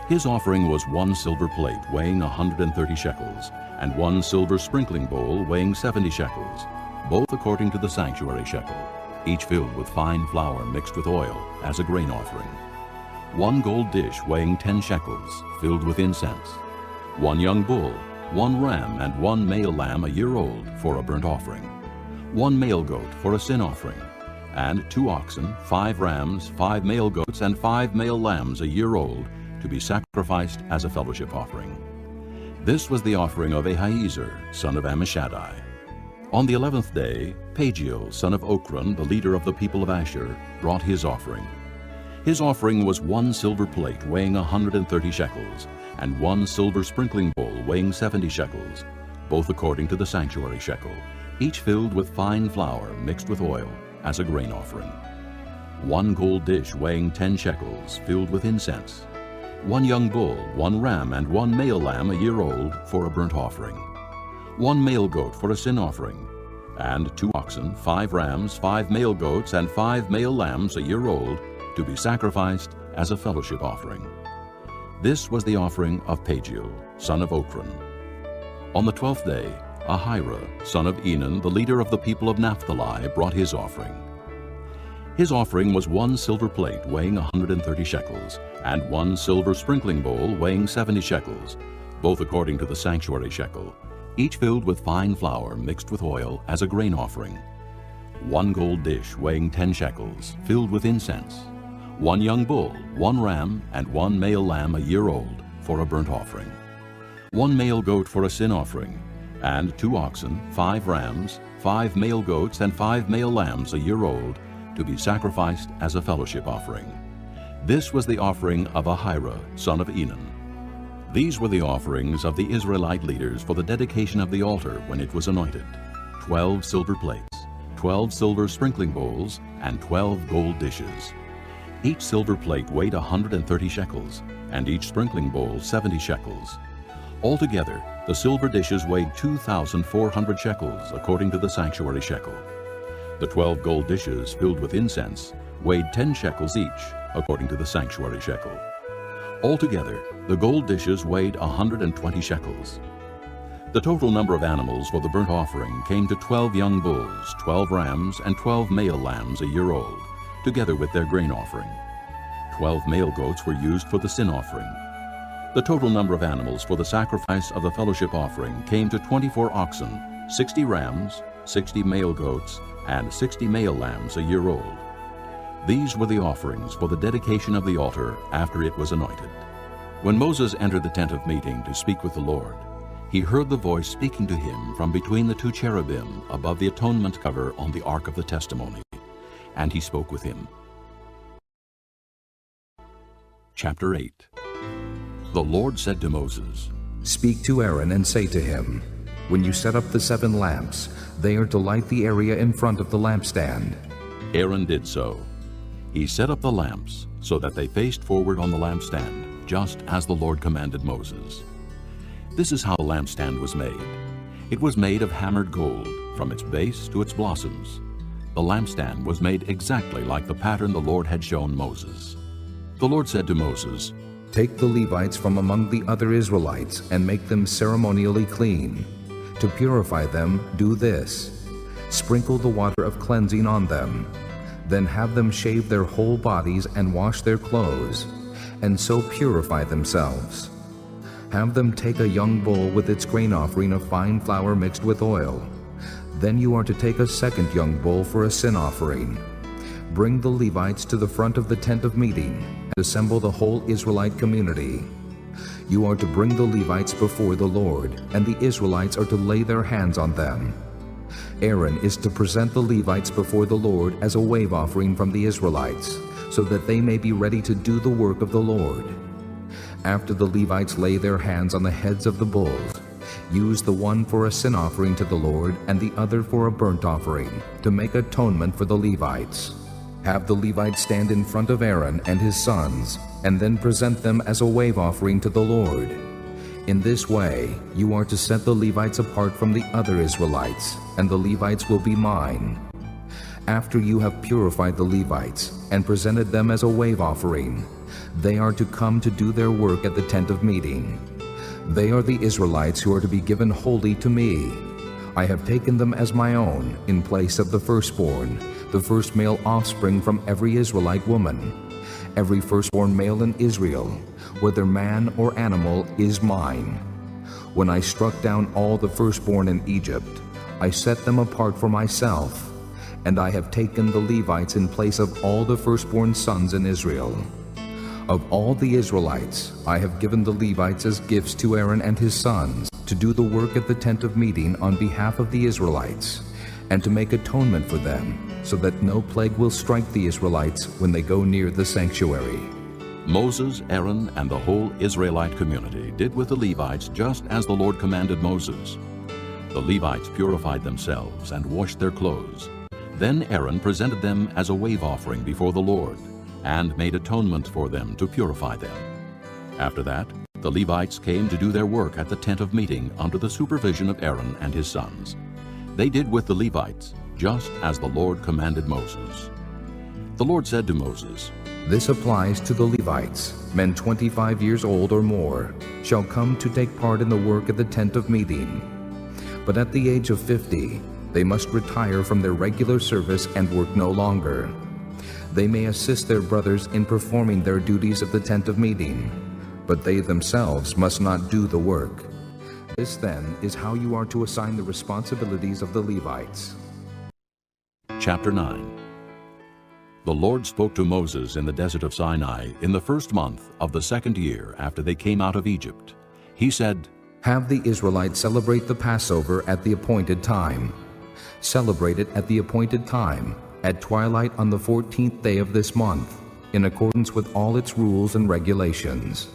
His offering was 1 silver plate weighing 130 shekels, and 1 silver sprinkling bowl weighing 70 shekels, both according to the sanctuary shekel, each filled with fine flour mixed with oil as a grain offering. 1 gold dish weighing 10 shekels, filled with incense. 1 young bull, 1 ram, and 1 male lamb a year old for a burnt offering. 1 male goat for a sin offering, and 2 oxen, 5 rams, 5 male goats, and 5 male lambs a year old to be sacrificed as a fellowship offering. This was the offering of Ahiezer, son of Ammishaddai. On the 11th day, Pagiel, son of Ochran, the leader of the people of Asher, brought his offering. His offering was 1 silver plate weighing 130 shekels, and 1 silver sprinkling bowl weighing 70 shekels, both according to the sanctuary shekel, each filled with fine flour mixed with oil, as a grain offering. 1 gold dish weighing 10 shekels, filled with incense. 1 young bull, 1 ram, and 1 male lamb a year old for a burnt offering. 1 male goat for a sin offering, and 2 oxen, 5 rams, 5 male goats, and 5 male lambs a year old, to be sacrificed as a fellowship offering. This was the offering of Pagiel, son of Ochran. On the 12th day, Ahira, son of Enan, the leader of the people of Naphtali, brought his offering. His offering was 1 silver plate weighing 130 shekels, and 1 silver sprinkling bowl weighing 70 shekels, both according to the sanctuary shekel, each filled with fine flour mixed with oil as a grain offering. 1 gold dish weighing 10 shekels, filled with incense. 1 young bull, 1 ram, and 1 male lamb a year old for a burnt offering. 1 male goat for a sin offering, and 2 oxen, 5 rams, 5 male goats, and 5 male lambs a year old, to be sacrificed as a fellowship offering. This was the offering of Ahira, son of Enan. These were the offerings of the Israelite leaders for the dedication of the altar when it was anointed: 12 silver plates, 12 silver sprinkling bowls, and 12 gold dishes. Each silver plate weighed 130 shekels, and each sprinkling bowl 70 shekels. Altogether, the silver dishes weighed 2,400 shekels according to the sanctuary shekel. The 12 gold dishes filled with incense weighed 10 shekels each according to the sanctuary shekel. Altogether, the gold dishes weighed 120 shekels. The total number of animals for the burnt offering came to 12 young bulls, 12 rams, and 12 male lambs a year old, together with their grain offering. 12 male goats were used for the sin offering. The total number of animals for the sacrifice of the fellowship offering came to 24 oxen, 60 rams, 60 male goats, and 60 male lambs a year old. These were the offerings for the dedication of the altar after it was anointed. When Moses entered the tent of meeting to speak with the Lord, he heard the voice speaking to him from between the 2 cherubim above the atonement cover on the ark of the testimony, and he spoke with him. Chapter 8. The Lord said to Moses, Speak to Aaron and say to him, When you set up the 7 lamps, they are to light the area in front of the lampstand. Aaron did so. He set up the lamps so that they faced forward on the lampstand, just as the Lord commanded Moses. This is how the lampstand was made. It was made of hammered gold, from its base to its blossoms. The lampstand was made exactly like the pattern the Lord had shown Moses. The Lord said to Moses, Take the Levites from among the other Israelites and make them ceremonially clean. To purify them, do this: sprinkle the water of cleansing on them. Then have them shave their whole bodies and wash their clothes, and so purify themselves. Have them take a young bull with its grain offering of fine flour mixed with oil. Then you are to take a second young bull for a sin offering. Bring the Levites to the front of the tent of meeting and assemble the whole Israelite community. You are to bring the Levites before the Lord, and the Israelites are to lay their hands on them. Aaron is to present the Levites before the Lord as a wave offering from the Israelites, so that they may be ready to do the work of the Lord. After the Levites lay their hands on the heads of the bulls, use the one for a sin offering to the Lord and the other for a burnt offering, to make atonement for the Levites. Have the Levites stand in front of Aaron and his sons, and then present them as a wave offering to the Lord. In this way, you are to set the Levites apart from the other Israelites, and the Levites will be mine. After you have purified the Levites and presented them as a wave offering, they are to come to do their work at the tent of meeting. They are the Israelites who are to be given wholly to me. I have taken them as my own in place of the firstborn, the first male offspring from every Israelite woman. Every firstborn male in Israel, whether man or animal, is mine. When I struck down all the firstborn in Egypt, I set them apart for myself, and I have taken the Levites in place of all the firstborn sons in Israel. Of all the Israelites, I have given the Levites as gifts to Aaron and his sons, to do the work at the tent of meeting on behalf of the Israelites, and to make atonement for them, so that no plague will strike the Israelites when they go near the sanctuary. Moses, Aaron, and the whole Israelite community did with the Levites just as the Lord commanded Moses. The Levites purified themselves and washed their clothes. Then Aaron presented them as a wave offering before the Lord, and made atonement for them to purify them. After that, the Levites came to do their work at the tent of meeting under the supervision of Aaron and his sons. They did with the Levites just as the Lord commanded Moses. The Lord said to Moses, This applies to the Levites. Men 25 years old or more shall come to take part in the work at the tent of meeting. But at the age of 50, they must retire from their regular service and work no longer. They may assist their brothers in performing their duties at the tent of meeting, but they themselves must not do the work. This then is how you are to assign the responsibilities of the Levites. Chapter 9. The Lord spoke to Moses in the desert of Sinai in the first month of the second year after they came out of Egypt. He said, Have the Israelites celebrate the Passover at the appointed time. Celebrate it at the appointed time, at twilight on the 14th day of this month, in accordance with all its rules and regulations.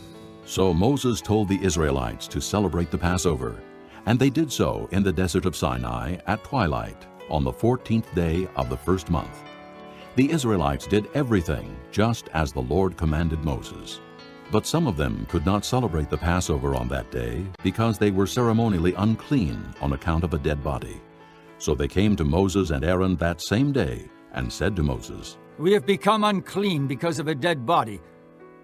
So Moses told the Israelites to celebrate the Passover, and they did so in the desert of Sinai at twilight on the 14th day of the first month. The Israelites did everything just as the Lord commanded Moses. But some of them could not celebrate the Passover on that day because they were ceremonially unclean on account of a dead body. So they came to Moses and Aaron that same day and said to Moses, We have become unclean because of a dead body.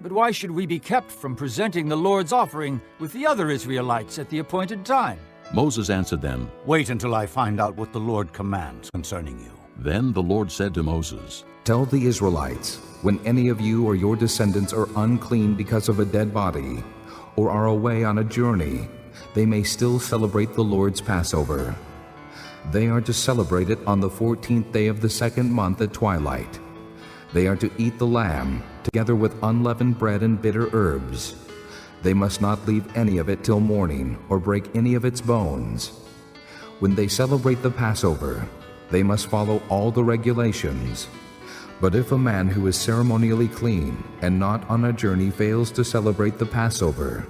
But why should we be kept from presenting the Lord's offering with the other Israelites at the appointed time? Moses answered them, Wait until I find out what the Lord commands concerning you. Then the Lord said to Moses, Tell the Israelites, when any of you or your descendants are unclean because of a dead body, or are away on a journey, they may still celebrate the Lord's Passover. They are to celebrate it on the 14th day of the second month at twilight. They are to eat the lamb, together with unleavened bread and bitter herbs. They must not leave any of it till morning, or break any of its bones. When they celebrate the Passover, they must follow all the regulations. But if a man who is ceremonially clean and not on a journey fails to celebrate the Passover,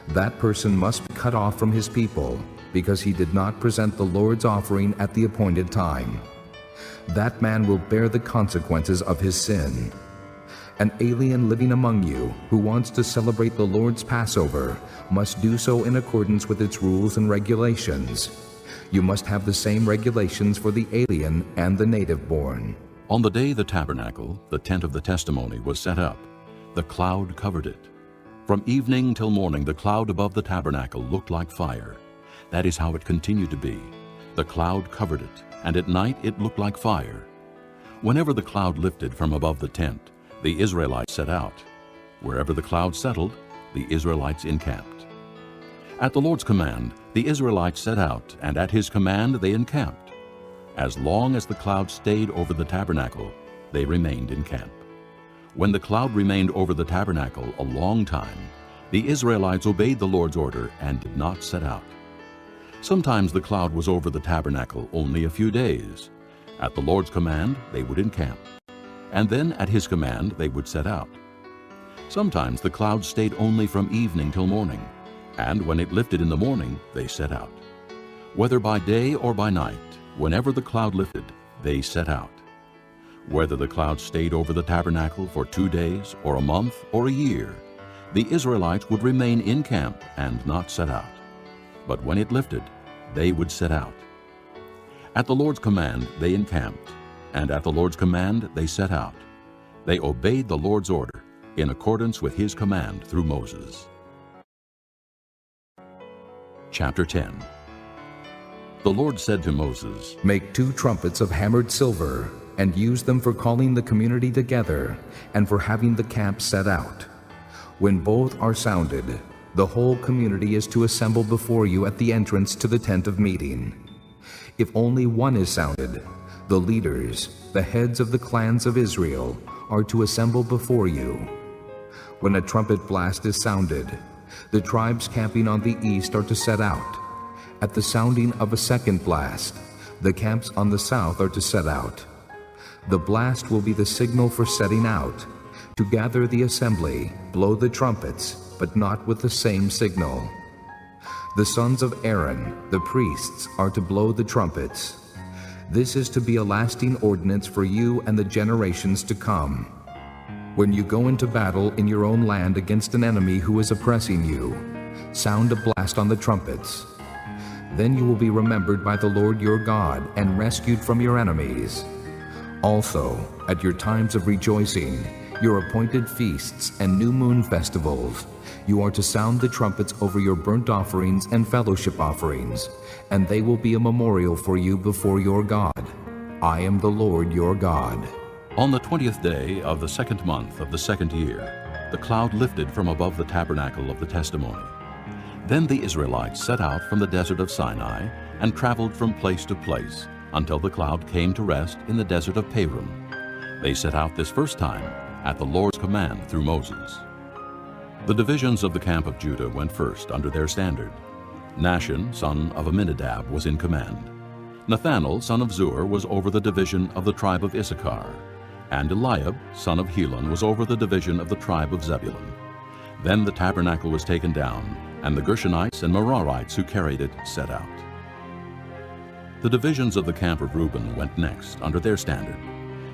that person must be cut off from his people, because he did not present the Lord's offering at the appointed time. That man will bear the consequences of his sin. An alien living among you who wants to celebrate the Lord's Passover must do so in accordance with its rules and regulations. You must have the same regulations for the alien and the native-born. On the day the tabernacle, the tent of the testimony, was set up, the cloud covered it. From evening till morning the cloud above the tabernacle looked like fire. That is how it continued to be. The cloud covered it, and at night it looked like fire. Whenever the cloud lifted from above the tent, the Israelites set out. Wherever the cloud settled, the Israelites encamped. At the Lord's command, the Israelites set out, and at his command they encamped. As long as the cloud stayed over the tabernacle, they remained in camp. When the cloud remained over the tabernacle a long time, the Israelites obeyed the Lord's order and did not set out. Sometimes the cloud was over the tabernacle only a few days. At the Lord's command, they would encamp, and then at his command they would set out. Sometimes the cloud stayed only from evening till morning, and when it lifted in the morning, they set out. Whether by day or by night, whenever the cloud lifted, they set out. Whether the cloud stayed over the tabernacle for 2 days, or a month, or a year, the Israelites would remain in camp and not set out. But when it lifted, they would set out. At the Lord's command they encamped, and at the Lord's command they set out. They obeyed the Lord's order, in accordance with his command through Moses. Chapter 10. The Lord said to Moses, Make 2 trumpets of hammered silver, and use them for calling the community together, and for having the camp set out. When both are sounded, the whole community is to assemble before you at the entrance to the tent of meeting. If only one is sounded, the leaders, the heads of the clans of Israel, are to assemble before you. When a trumpet blast is sounded, The tribes camping on the east are to set out. At the sounding of a second blast, the camps on the south are to set out. The blast will be the signal for setting out. To gather the assembly, blow the trumpets, but not with the same signal. The sons of Aaron, the priests, are to blow the trumpets. This is to be a lasting ordinance for you and the generations to come. When you go into battle in your own land against an enemy who is oppressing you, sound a blast on the trumpets. Then you will be remembered by the Lord your God and rescued from your enemies. Also, at your times of rejoicing, your appointed feasts and new moon festivals, you are to sound the trumpets over your burnt offerings and fellowship offerings, and they will be a memorial for you before your God. I am the Lord your God. On the 20th day of the 2nd month of the 2nd year, the cloud lifted from above the tabernacle of the testimony. Then the Israelites set out from the desert of Sinai and traveled from place to place until the cloud came to rest in the desert of Paran. They set out this first time at the Lord's command through Moses. The divisions of the camp of Judah went first under their standard. Nahshon, son of Amminadab, was in command. Nathanael, son of Zur, was over the division of the tribe of Issachar, and Eliab, son of Helon, was over the division of the tribe of Zebulun. Then the tabernacle was taken down, and the Gershonites and Merarites who carried it set out. The divisions of the camp of Reuben went next under their standard.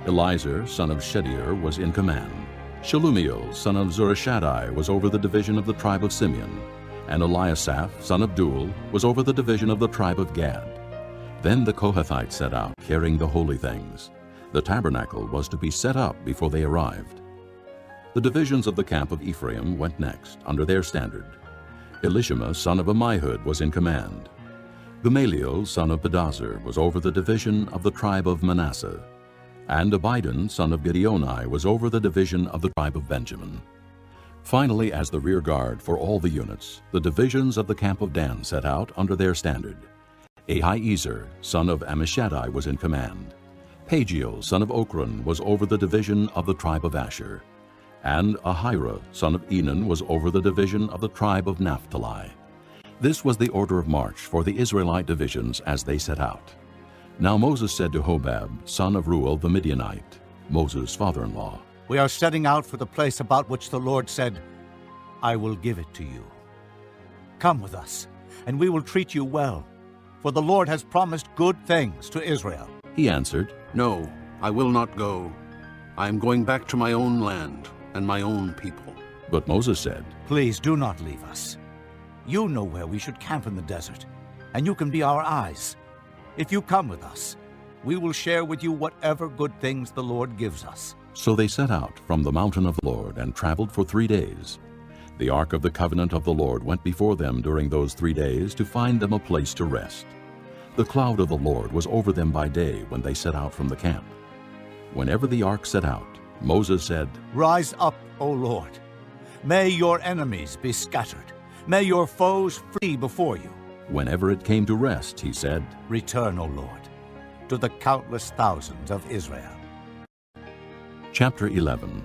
Elizur, son of Shedeur, was in command. Shelumiel, son of Zurishaddai, was over the division of the tribe of Simeon, and Eliasaph, son of Duel, was over the division of the tribe of Gad. Then the Kohathites set out, carrying the holy things. The tabernacle was to be set up before they arrived. The divisions of the camp of Ephraim went next, under their standard. Elishama, son of Ammihud, was in command. Gamaliel, son of Pedazur, was over the division of the tribe of Manasseh, and Abidan, son of Gideoni, was over the division of the tribe of Benjamin. Finally, as the rear guard for all the units, the divisions of the camp of Dan set out under their standard. Ahiezer, son of Ammishaddai, was in command. Pagiel, son of Ochran, was over the division of the tribe of Asher, and Ahira, son of Enan, was over the division of the tribe of Naphtali. This was the order of march for the Israelite divisions as they set out. Now Moses said to Hobab, son of Reuel the Midianite, Moses' father-in-law, We are setting out for the place about which the Lord said, I will give it to you. Come with us, and we will treat you well, for the Lord has promised good things to Israel. He answered, No, I will not go. I am going back to my own land and my own people. But Moses said, Please do not leave us. You know where we should camp in the desert, and you can be our eyes. If you come with us, we will share with you whatever good things the Lord gives us. So they set out from the mountain of the Lord and traveled for 3 days. The ark of the covenant of the Lord went before them during those 3 days to find them a place to rest. The cloud of the Lord was over them by day when they set out from the camp. Whenever the ark set out, Moses said, Rise up, O Lord. May your enemies be scattered. May your foes flee before you. Whenever it came to rest, he said, Return, O Lord, to the countless thousands of Israel. Chapter 11.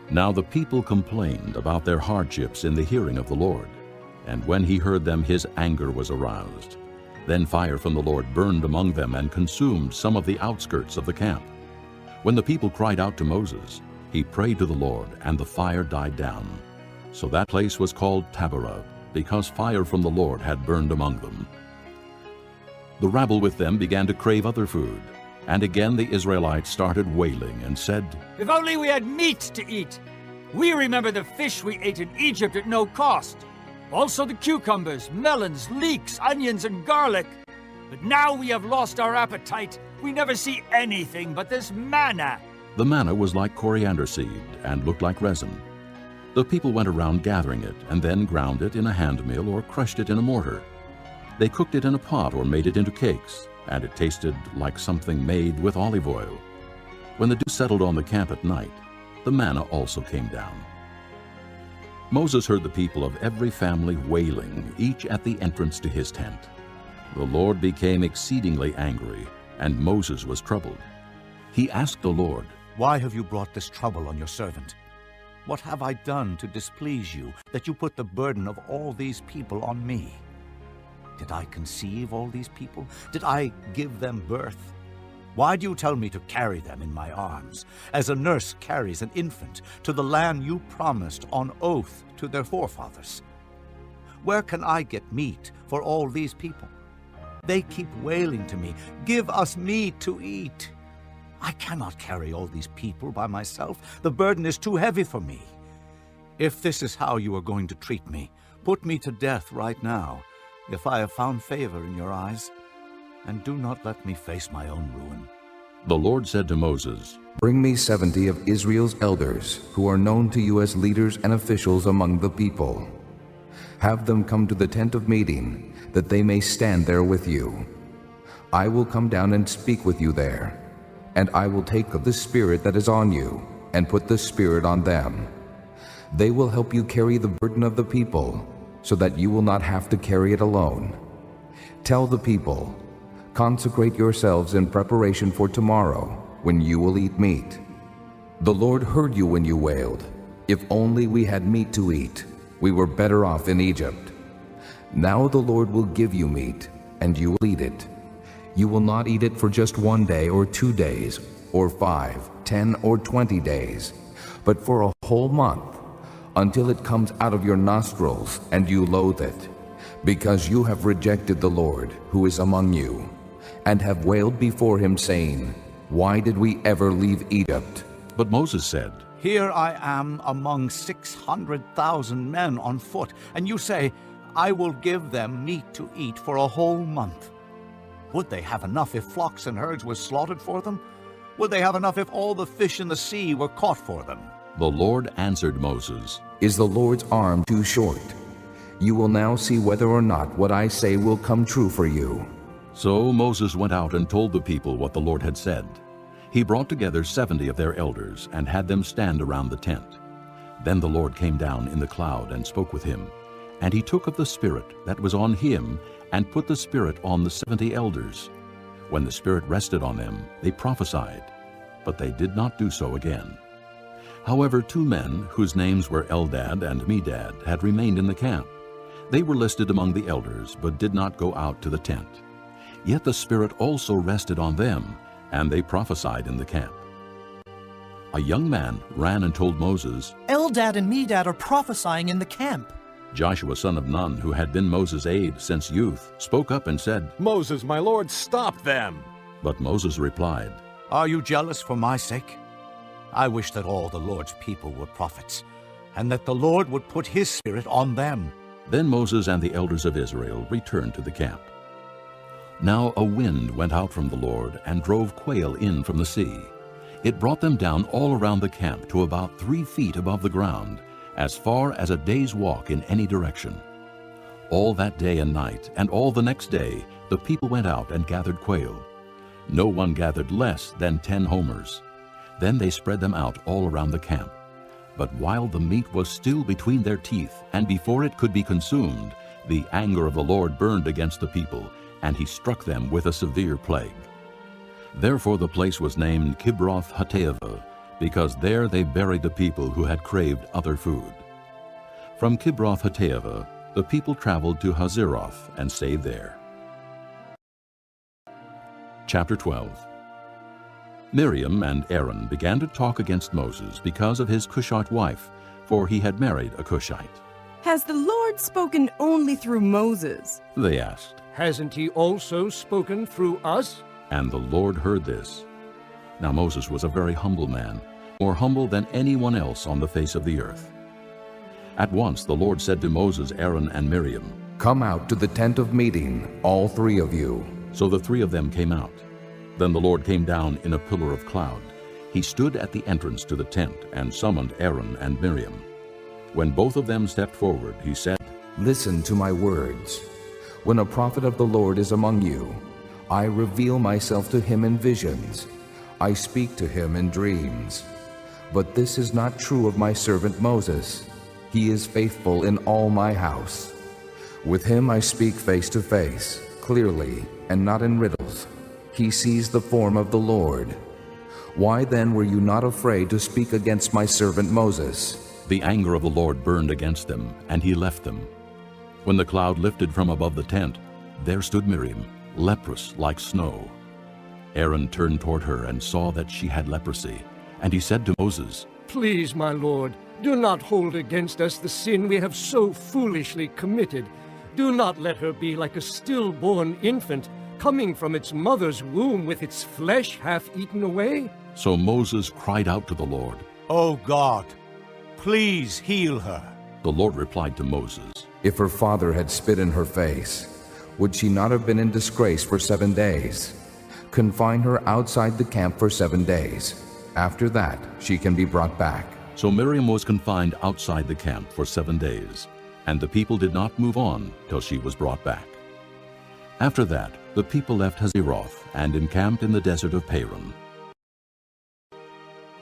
Now the people complained about their hardships in the hearing of the Lord, and when he heard them, his anger was aroused. Then fire from the Lord burned among them and consumed some of the outskirts of the camp. When the people cried out to Moses, he prayed to the Lord, and the fire died down. So that place was called Taberah, because fire from the Lord had burned among them. The rabble with them began to crave other food, and again the Israelites started wailing and said, If only we had meat to eat! We remember the fish we ate in Egypt at no cost. Also the cucumbers, melons, leeks, onions, and garlic. But now we have lost our appetite. We never see anything but this manna. The manna was like coriander seed and looked like resin. The people went around gathering it and then ground it in a hand mill or crushed it in a mortar. They cooked it in a pot or made it into cakes, and it tasted like something made with olive oil. When the dew settled on the camp at night, the manna also came down. Moses heard the people of every family wailing, each at the entrance to his tent. The Lord became exceedingly angry, and Moses was troubled. He asked the Lord, Why have you brought this trouble on your servant? What have I done to displease you, that you put the burden of all these people on me? Did I conceive all these people? Did I give them birth? Why do you tell me to carry them in my arms, as a nurse carries an infant, to the land you promised on oath to their forefathers? Where can I get meat for all these people? They keep wailing to me, "Give us meat to eat." I cannot carry all these people by myself. The burden is too heavy for me. If this is how you are going to treat me, put me to death right now, if I have found favor in your eyes, and do not let me face my own ruin. The Lord said to Moses, Bring me 70 of Israel's elders, who are known to you as leaders and officials among the people. Have them come to the tent of meeting, that they may stand there with you. I will come down and speak with you there, and I will take of the Spirit that is on you, and put the Spirit on them. They will help you carry the burden of the people, so that you will not have to carry it alone. Tell the people, consecrate yourselves in preparation for tomorrow, when you will eat meat. The Lord heard you when you wailed, "If only we had meat to eat. We were better off in Egypt." Now the Lord will give you meat, and you will eat it. You will not eat it for just 1 day or 2 days, or 5, 10, or 20 days, but for a whole month, until it comes out of your nostrils and you loathe it, because you have rejected the Lord who is among you, and have wailed before him, saying, "Why did we ever leave Egypt?" But Moses said, Here I am among 600,000 men on foot, and you say, "I will give them meat to eat for a whole month." Would they have enough if flocks and herds were slaughtered for them? Would they have enough if all the fish in the sea were caught for them? The Lord answered Moses, Is the Lord's arm too short? You will now see whether or not what I say will come true for you. So Moses went out and told the people what the Lord had said. He brought together 70 of their elders and had them stand around the tent. Then the Lord came down in the cloud and spoke with him. And he took of the Spirit that was on him and put the Spirit on the 70 elders. When the Spirit rested on them, they prophesied, but they did not do so again. However, 2 men, whose names were Eldad and Medad, had remained in the camp. They were listed among the elders, but did not go out to the tent. Yet the Spirit also rested on them, and they prophesied in the camp. A young man ran and told Moses, Eldad and Medad are prophesying in the camp. Joshua son of Nun, who had been Moses' aide since youth, spoke up and said, Moses, my lord, stop them! But Moses replied, Are you jealous for my sake? I wish that all the Lord's people were prophets, and that the Lord would put his Spirit on them. Then Moses and the elders of Israel returned to the camp. Now a wind went out from the Lord and drove quail in from the sea. It brought them down all around the camp to about 3 feet above the ground, as far as a day's walk in any direction. All that day and night, and all the next day, the people went out and gathered quail. No one gathered less than 10 homers. Then they spread them out all around the camp. But while the meat was still between their teeth, and before it could be consumed, the anger of the Lord burned against the people, and he struck them with a severe plague. Therefore the place was named Kibroth Hattaavah, because there they buried the people who had craved other food. From Kibroth Hattaavah the people traveled to Hazeroth and stayed there. Chapter 12. Miriam and Aaron began to talk against Moses because of his Cushite wife, for he had married a Cushite. Has the Lord spoken only through Moses? They asked, Hasn't he also spoken through us? and the Lord heard this. Now Moses was a very humble man, more humble than anyone else on the face of the earth. At once the Lord said to Moses, Aaron, and Miriam, Come out to the tent of meeting, all 3 of you. So the 3 of them came out. Then the Lord came down in a pillar of cloud. He stood at the entrance to the tent and summoned Aaron and Miriam. When both of them stepped forward, he said, Listen to my words. When a prophet of the Lord is among you, I reveal myself to him in visions. I speak to him in dreams. But this is not true of my servant Moses. He is faithful in all my house. With him I speak face to face, clearly, and not in riddles. He sees the form of the Lord. Why then were you not afraid to speak against my servant Moses? The anger of the Lord burned against them, and he left them. When the cloud lifted from above the tent, there stood Miriam, leprous like snow. Aaron turned toward her and saw that she had leprosy, and he said to Moses, Please, my lord, do not hold against us the sin we have so foolishly committed. Do not let her be like a stillborn infant, coming from its mother's womb with its flesh half eaten away. So Moses cried out to the Lord. O God, please heal her. The Lord replied to Moses, If her father had spit in her face, would she not have been in disgrace for 7 days? Confine her outside the camp for 7 days. After that, she can be brought back. So Miriam was confined outside the camp for 7 days, and the people did not move on till she was brought back. After that, the people left Hazeroth and encamped in the desert of Paran.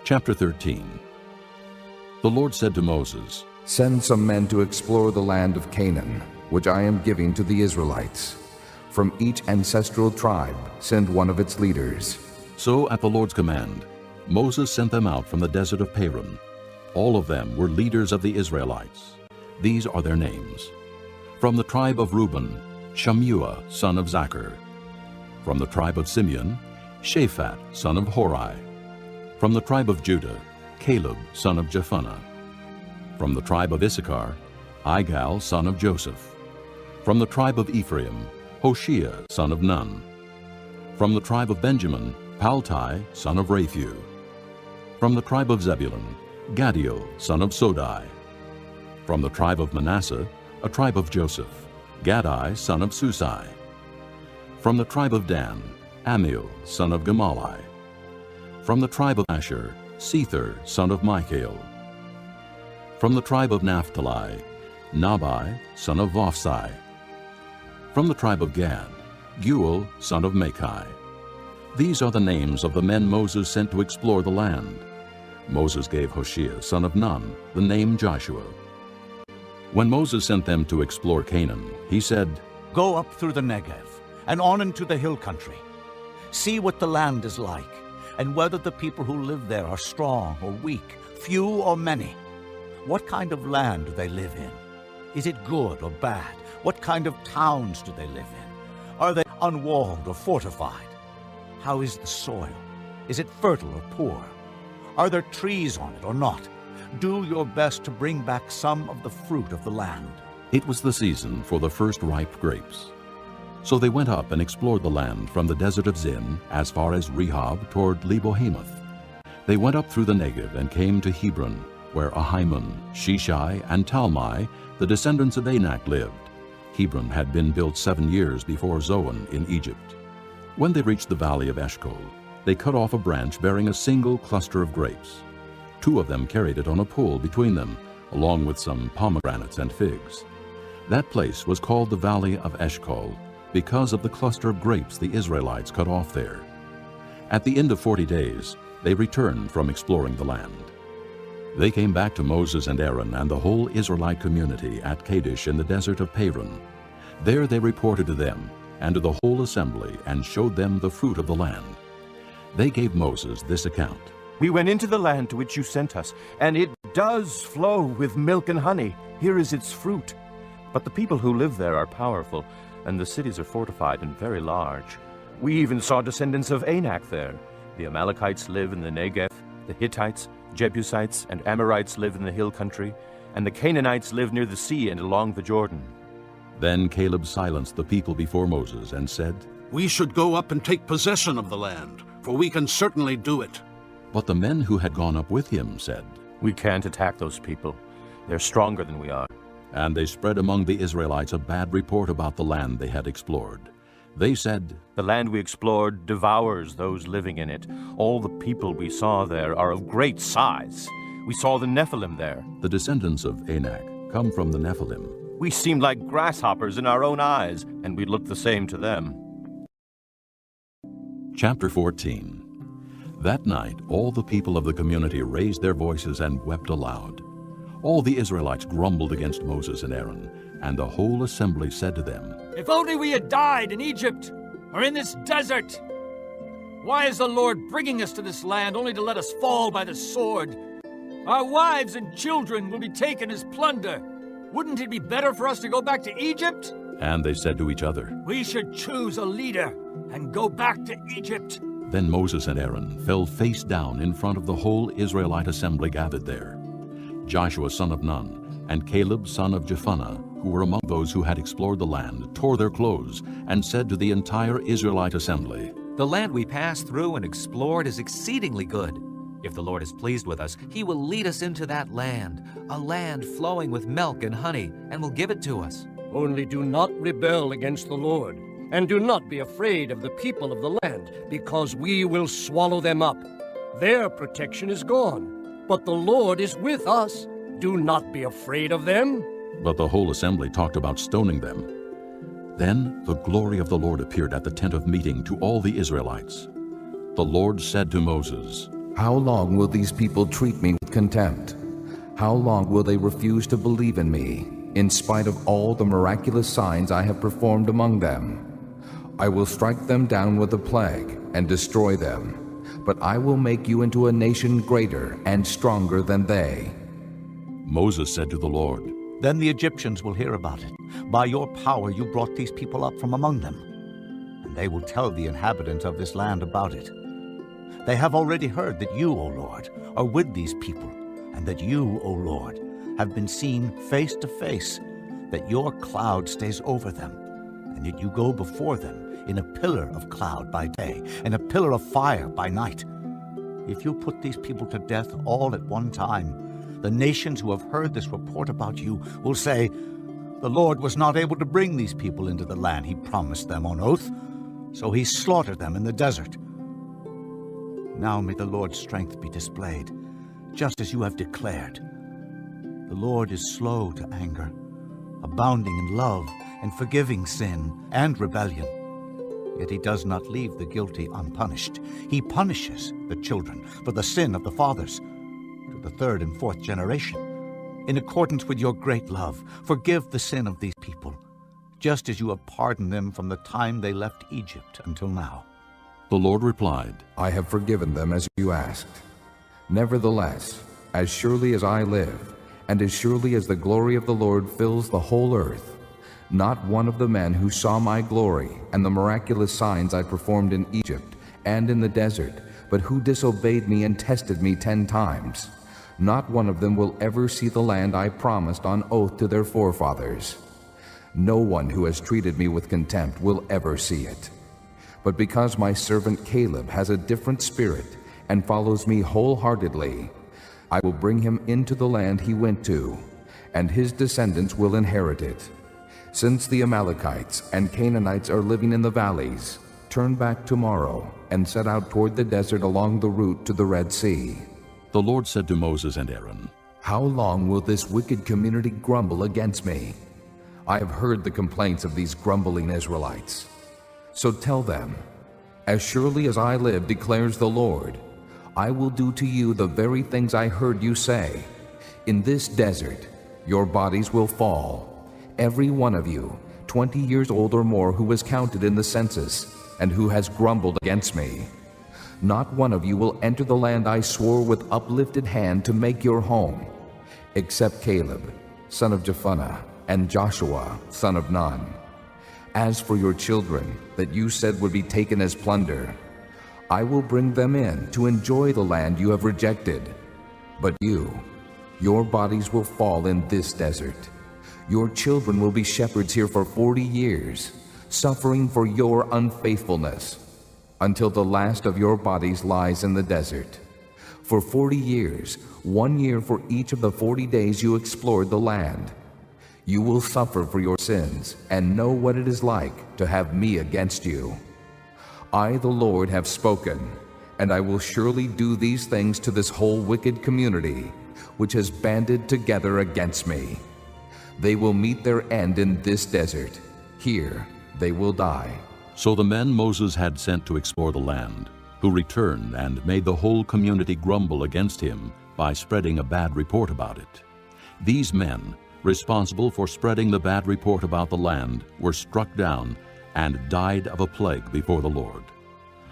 Chapter 13. The Lord said to Moses, Send some men to explore the land of Canaan, which I am giving to the Israelites. From each ancestral tribe, send one of its leaders. So at the Lord's command, Moses sent them out from the desert of Paran. All of them were leaders of the Israelites. These are their names. From the tribe of Reuben, Shammua, son of Zachar. From the tribe of Simeon, Shaphat, son of Hori. From the tribe of Judah, Caleb, son of Jephunneh. From the tribe of Issachar, Igal, son of Joseph. From the tribe of Ephraim, Hoshea, son of Nun. From the tribe of Benjamin, Paltai, son of Raphu. From the tribe of Zebulun, Gadiel, son of Sodai. From the tribe of Manasseh, a tribe of Joseph, Gadai, son of Susai. From the tribe of Dan, Amiel, son of Gemalli. From the tribe of Asher, Sether, son of Michael. From the tribe of Naphtali, Nabai, son of Vophsi. From the tribe of Gad, Guel, son of Machi. These are the names of the men Moses sent to explore the land. Moses gave Hoshea, son of Nun, the name Joshua. When Moses sent them to explore Canaan, he said, Go up through the Negev and on into the hill country. See what the land is like, and whether the people who live there are strong or weak, few or many. What kind of land do they live in? Is it good or bad? What kind of towns do they live in? Are they unwalled or fortified? How is the soil? Is it fertile or poor? Are there trees on it or not? Do your best to bring back some of the fruit of the land. It was the season for the first ripe grapes. So they went up and explored the land from the desert of Zin as far as Rehob toward Lebo-Hamath. They went up through the Negev and came to Hebron, where Ahiman, Sheshai, and Talmai, the descendants of Anak, lived. Hebron had been built 7 years before Zoan in Egypt. When they reached the valley of Eshcol, they cut off a branch bearing a single cluster of grapes. 2 of them carried it on a pole between them, along with some pomegranates and figs. That place was called the Valley of Eshcol because of the cluster of grapes the Israelites cut off there. At the end of 40 days, they returned from exploring the land. They came back to Moses and Aaron and the whole Israelite community at Kadesh in the desert of Paran. There they reported to them and to the whole assembly and showed them the fruit of the land. They gave Moses this account. We went into the land to which you sent us, and it does flow with milk and honey. Here is its fruit. But the people who live there are powerful, and the cities are fortified and very large. We even saw descendants of Anak there. The Amalekites live in the Negev, the Hittites, Jebusites, and Amorites live in the hill country, and the Canaanites live near the sea and along the Jordan. Then Caleb silenced the people before Moses and said, We should go up and take possession of the land, for we can certainly do it. But the men who had gone up with him said, We can't attack those people. They're stronger than we are. And they spread among the Israelites a bad report about the land they had explored. They said, The land we explored devours those living in it. All the people we saw there are of great size. We saw the Nephilim there. The descendants of Anak come from the Nephilim. We seemed like grasshoppers in our own eyes, and we looked the same to them. Chapter 14. That night all the people of the community raised their voices and wept aloud. All the Israelites grumbled against Moses and Aaron, and the whole assembly said to them, If only we had died in Egypt or in this desert! Why is the Lord bringing us to this land only to let us fall by the sword? Our wives and children will be taken as plunder. Wouldn't it be better for us to go back to Egypt? And they said to each other, We should choose a leader and go back to Egypt. Then Moses and Aaron fell face down in front of the whole Israelite assembly gathered there. Joshua son of Nun and Caleb son of Jephunneh, who were among those who had explored the land, tore their clothes and said to the entire Israelite assembly, The land we passed through and explored is exceedingly good. If the Lord is pleased with us, he will lead us into that land, a land flowing with milk and honey, and will give it to us. Only do not rebel against the Lord, and do not be afraid of the people of the land, because we will swallow them up. Their protection is gone, but the Lord is with us. Do not be afraid of them. But the whole assembly talked about stoning them. Then the glory of the Lord appeared at the tent of meeting to all the Israelites. The Lord said to Moses, How long will these people treat me with contempt? How long will they refuse to believe in me, in spite of all the miraculous signs I have performed among them? I will strike them down with a plague and destroy them, but I will make you into a nation greater and stronger than they. Moses said to the Lord, Then the Egyptians will hear about it. By your power you brought these people up from among them, and they will tell the inhabitants of this land about it. They have already heard that you, O Lord, are with these people, and that you, O Lord, have been seen face to face, that your cloud stays over them, and that you go before them in a pillar of cloud by day, and a pillar of fire by night. If you put these people to death all at one time, the nations who have heard this report about you will say, The Lord was not able to bring these people into the land he promised them on oath, so he slaughtered them in the desert. Now may the Lord's strength be displayed, just as you have declared. The Lord is slow to anger, abounding in love and forgiving sin and rebellion. Yet he does not leave the guilty unpunished. He punishes the children for the sin of the fathers, to the third and fourth generation. In accordance with your great love, forgive the sin of these people, just as you have pardoned them from the time they left Egypt until now. The Lord replied, I have forgiven them as you asked. Nevertheless, as surely as I live, and as surely as the glory of the Lord fills the whole earth, not one of the men who saw my glory and the miraculous signs I performed in Egypt and in the desert, but who disobeyed me and tested me 10 times, not one of them will ever see the land I promised on oath to their forefathers. No one who has treated me with contempt will ever see it. But because my servant Caleb has a different spirit and follows me wholeheartedly, I will bring him into the land he went to, and his descendants will inherit it. Since the Amalekites and Canaanites are living in the valleys, turn back tomorrow and set out toward the desert along the route to the Red Sea. The Lord said to Moses and Aaron, How long will this wicked community grumble against me? I have heard the complaints of these grumbling Israelites. So tell them, As surely as I live, declares the Lord, I will do to you the very things I heard you say. In this desert your bodies will fall, every one of you, 20 years old or more, who was counted in the census, and who has grumbled against me. Not one of you will enter the land I swore with uplifted hand to make your home, except Caleb, son of Jephunneh, and Joshua, son of Nun. As for your children, that you said would be taken as plunder, I will bring them in to enjoy the land you have rejected. But your bodies will fall in this desert. Your children will be shepherds here for 40 years, suffering for your unfaithfulness, until the last of your bodies lies in the desert. For 40 years, 1 year for each of the 40 days you explored the land. You will suffer for your sins and know what it is like to have me against you. I, the Lord, have spoken, and I will surely do these things to this whole wicked community, which has banded together against me. They will meet their end in this desert. Here they will die. So the men Moses had sent to explore the land, who returned and made the whole community grumble against him by spreading a bad report about it. These men, responsible for spreading the bad report about the land, were struck down and died of a plague before the Lord.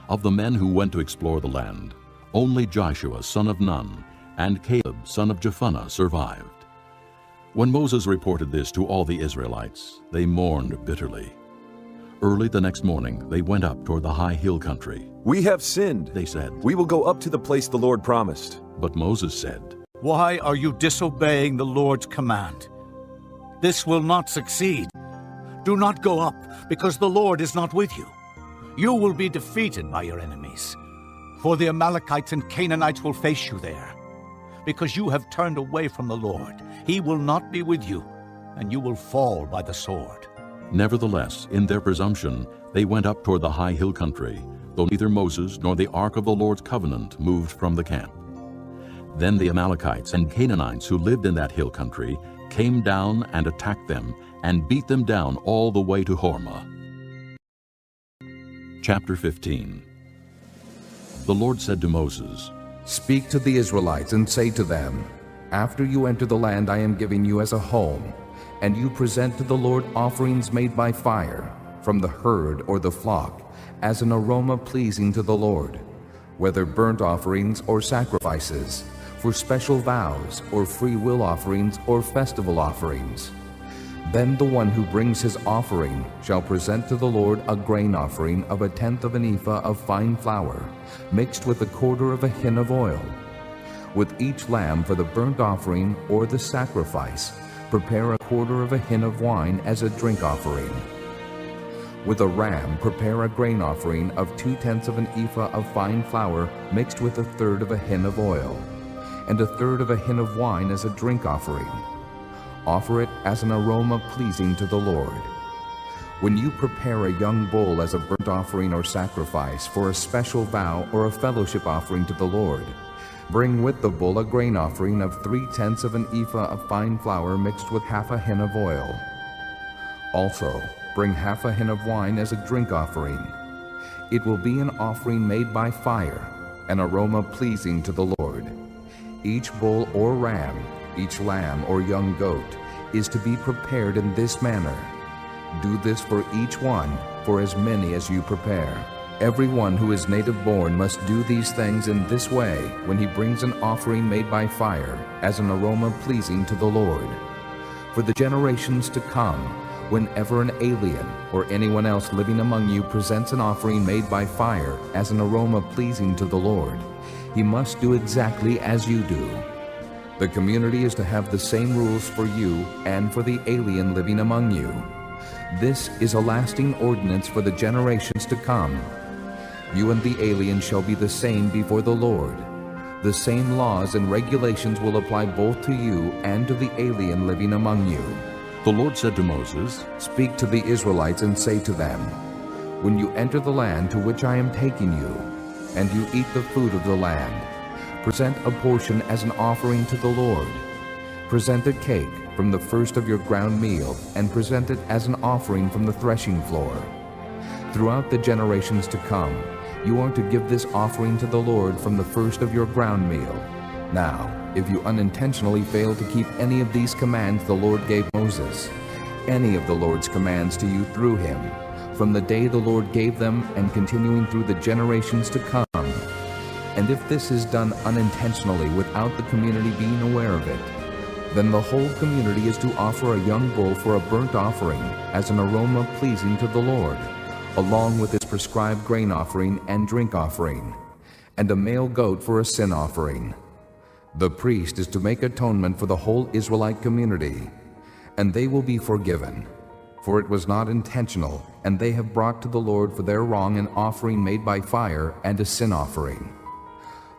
Of the men who went to explore the land, only Joshua son of Nun and Caleb, son of Jephunneh, survived. When Moses reported this to all the Israelites, they mourned bitterly. Early the next morning, they went up toward the high hill country. "We have sinned," they said. "We will go up to the place the Lord promised." But Moses said, "Why are you disobeying the Lord's command? This will not succeed. Do not go up, because the Lord is not with you. You will be defeated by your enemies, for the Amalekites and Canaanites will face you there. Because you have turned away from the Lord, he will not be with you, and you will fall by the sword." Nevertheless, in their presumption, they went up toward the high hill country, though neither Moses nor the ark of the Lord's covenant moved from the camp. Then the Amalekites and Canaanites who lived in that hill country came down and attacked them, and beat them down all the way to Hormah. Chapter 15. The Lord said to Moses, "Speak to the Israelites and say to them, after you enter the land I am giving you as a home, and you present to the Lord offerings made by fire, from the herd or the flock, as an aroma pleasing to the Lord, whether burnt offerings or sacrifices, for special vows or free will offerings or festival offerings. Then the one who brings his offering shall present to the Lord a grain offering of 1/10 of an ephah of fine flour, mixed with 1/4 of a hin of oil. With each lamb for the burnt offering or the sacrifice, prepare 1/4 of a hin of wine as a drink offering. With a ram, prepare a grain offering of 2/10 of an ephah of fine flour mixed with 1/3 of a hin of oil, and 1/3 of a hin of wine as a drink offering. Offer it as an aroma pleasing to the Lord. When you prepare a young bull as a burnt offering or sacrifice for a special vow or a fellowship offering to the Lord, bring with the bull a grain offering of 3/10 of an ephah of fine flour mixed with 1/2 a hin of oil. Also, bring 1/2 a hin of wine as a drink offering. It will be an offering made by fire, an aroma pleasing to the Lord. Each bull or ram, each lamb or young goat, is to be prepared in this manner. Do this for each one, for as many as you prepare. Everyone who is native born must do these things in this way when he brings an offering made by fire, as an aroma pleasing to the Lord. For the generations to come, whenever an alien or anyone else living among you presents an offering made by fire as an aroma pleasing to the Lord, he must do exactly as you do. The community is to have the same rules for you and for the alien living among you. This is a lasting ordinance for the generations to come. You and the alien shall be the same before the Lord. The same laws and regulations will apply both to you and to the alien living among you." The Lord said to Moses, "Speak to the Israelites and say to them, when you enter the land to which I am taking you, and you eat the food of the land, present a portion as an offering to the Lord. Present a cake from the first of your ground meal, and present it as an offering from the threshing floor. Throughout the generations to come, you are to give this offering to the Lord from the first of your ground meal. Now, if you unintentionally fail to keep any of these commands the Lord gave Moses, any of the Lord's commands to you through him, from the day the Lord gave them and continuing through the generations to come, and if this is done unintentionally without the community being aware of it, then the whole community is to offer a young bull for a burnt offering as an aroma pleasing to the Lord, along with its prescribed grain offering and drink offering, and a male goat for a sin offering. The priest is to make atonement for the whole Israelite community, and they will be forgiven, for it was not intentional, and they have brought to the Lord for their wrong an offering made by fire and a sin offering.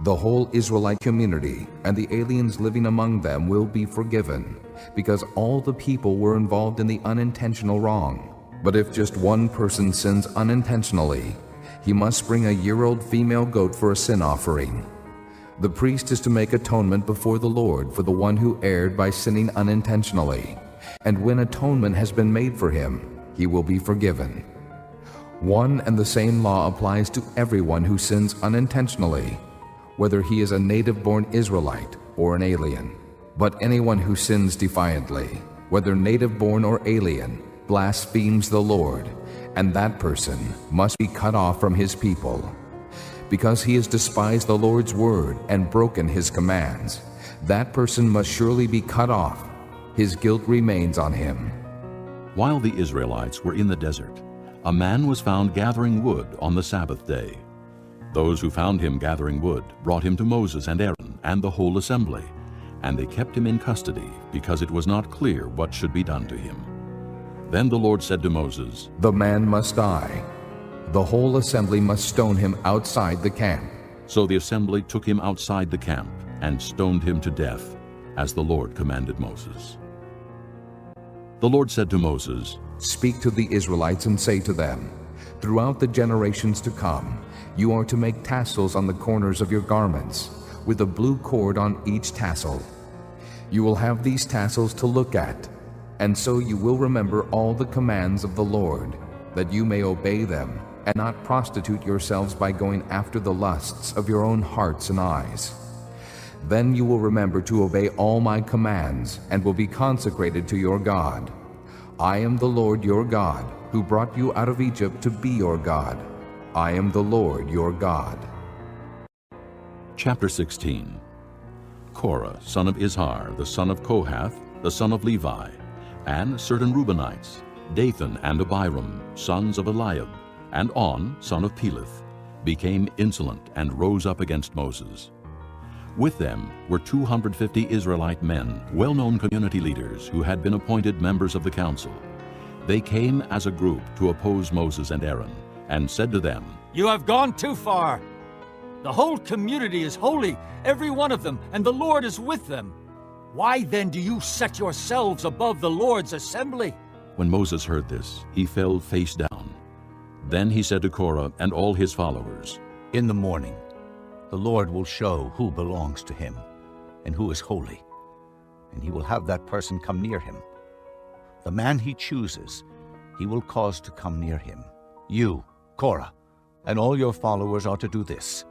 The whole Israelite community and the aliens living among them will be forgiven, because all the people were involved in the unintentional wrong. But if just one person sins unintentionally, he must bring a year-old female goat for a sin offering. The priest is to make atonement before the Lord for the one who erred by sinning unintentionally, and when atonement has been made for him, he will be forgiven. One and the same law applies to everyone who sins unintentionally, whether he is a native-born Israelite or an alien. But anyone who sins defiantly, whether native-born or alien, blasphemes the Lord, and that person must be cut off from his people. Because he has despised the Lord's word and broken his commands, that person must surely be cut off. His guilt remains on him. While the Israelites were in the desert, a man was found gathering wood on the Sabbath day. Those who found him gathering wood brought him to Moses and Aaron and the whole assembly, and they kept him in custody because it was not clear what should be done to him. Then the Lord said to Moses, The man must die. The whole assembly must stone him outside the camp. So the assembly took him outside the camp and stoned him to death, as the Lord commanded Moses. The Lord said to Moses, Speak to the Israelites and say to them, Throughout the generations to come, you are to make tassels on the corners of your garments, with a blue cord on each tassel. You will have these tassels to look at, and so you will remember all the commands of the Lord, that you may obey them, and not prostitute yourselves by going after the lusts of your own hearts and eyes. Then you will remember to obey all my commands, and will be consecrated to your God. I am the Lord your God, who brought you out of Egypt to be your God. I am the Lord your God. Chapter 16. Korah, son of Izhar, the son of Kohath, the son of Levi, and certain Reubenites, Dathan and Abiram, sons of Eliab, and On, son of Peleth, became insolent and rose up against Moses. With them were 250 Israelite men, well-known community leaders who had been appointed members of the council. They came as a group to oppose Moses and Aaron, and said to them, You have gone too far. The whole community is holy, every one of them, and the Lord is with them. Why then do you set yourselves above the Lord's assembly? When Moses heard this, he fell face down. Then he said to Korah and all his followers, In the morning, the Lord will show who belongs to him and who is holy, and he will have that person come near him. The man he chooses, he will cause to come near him. You, Korah, and all your followers are to do this.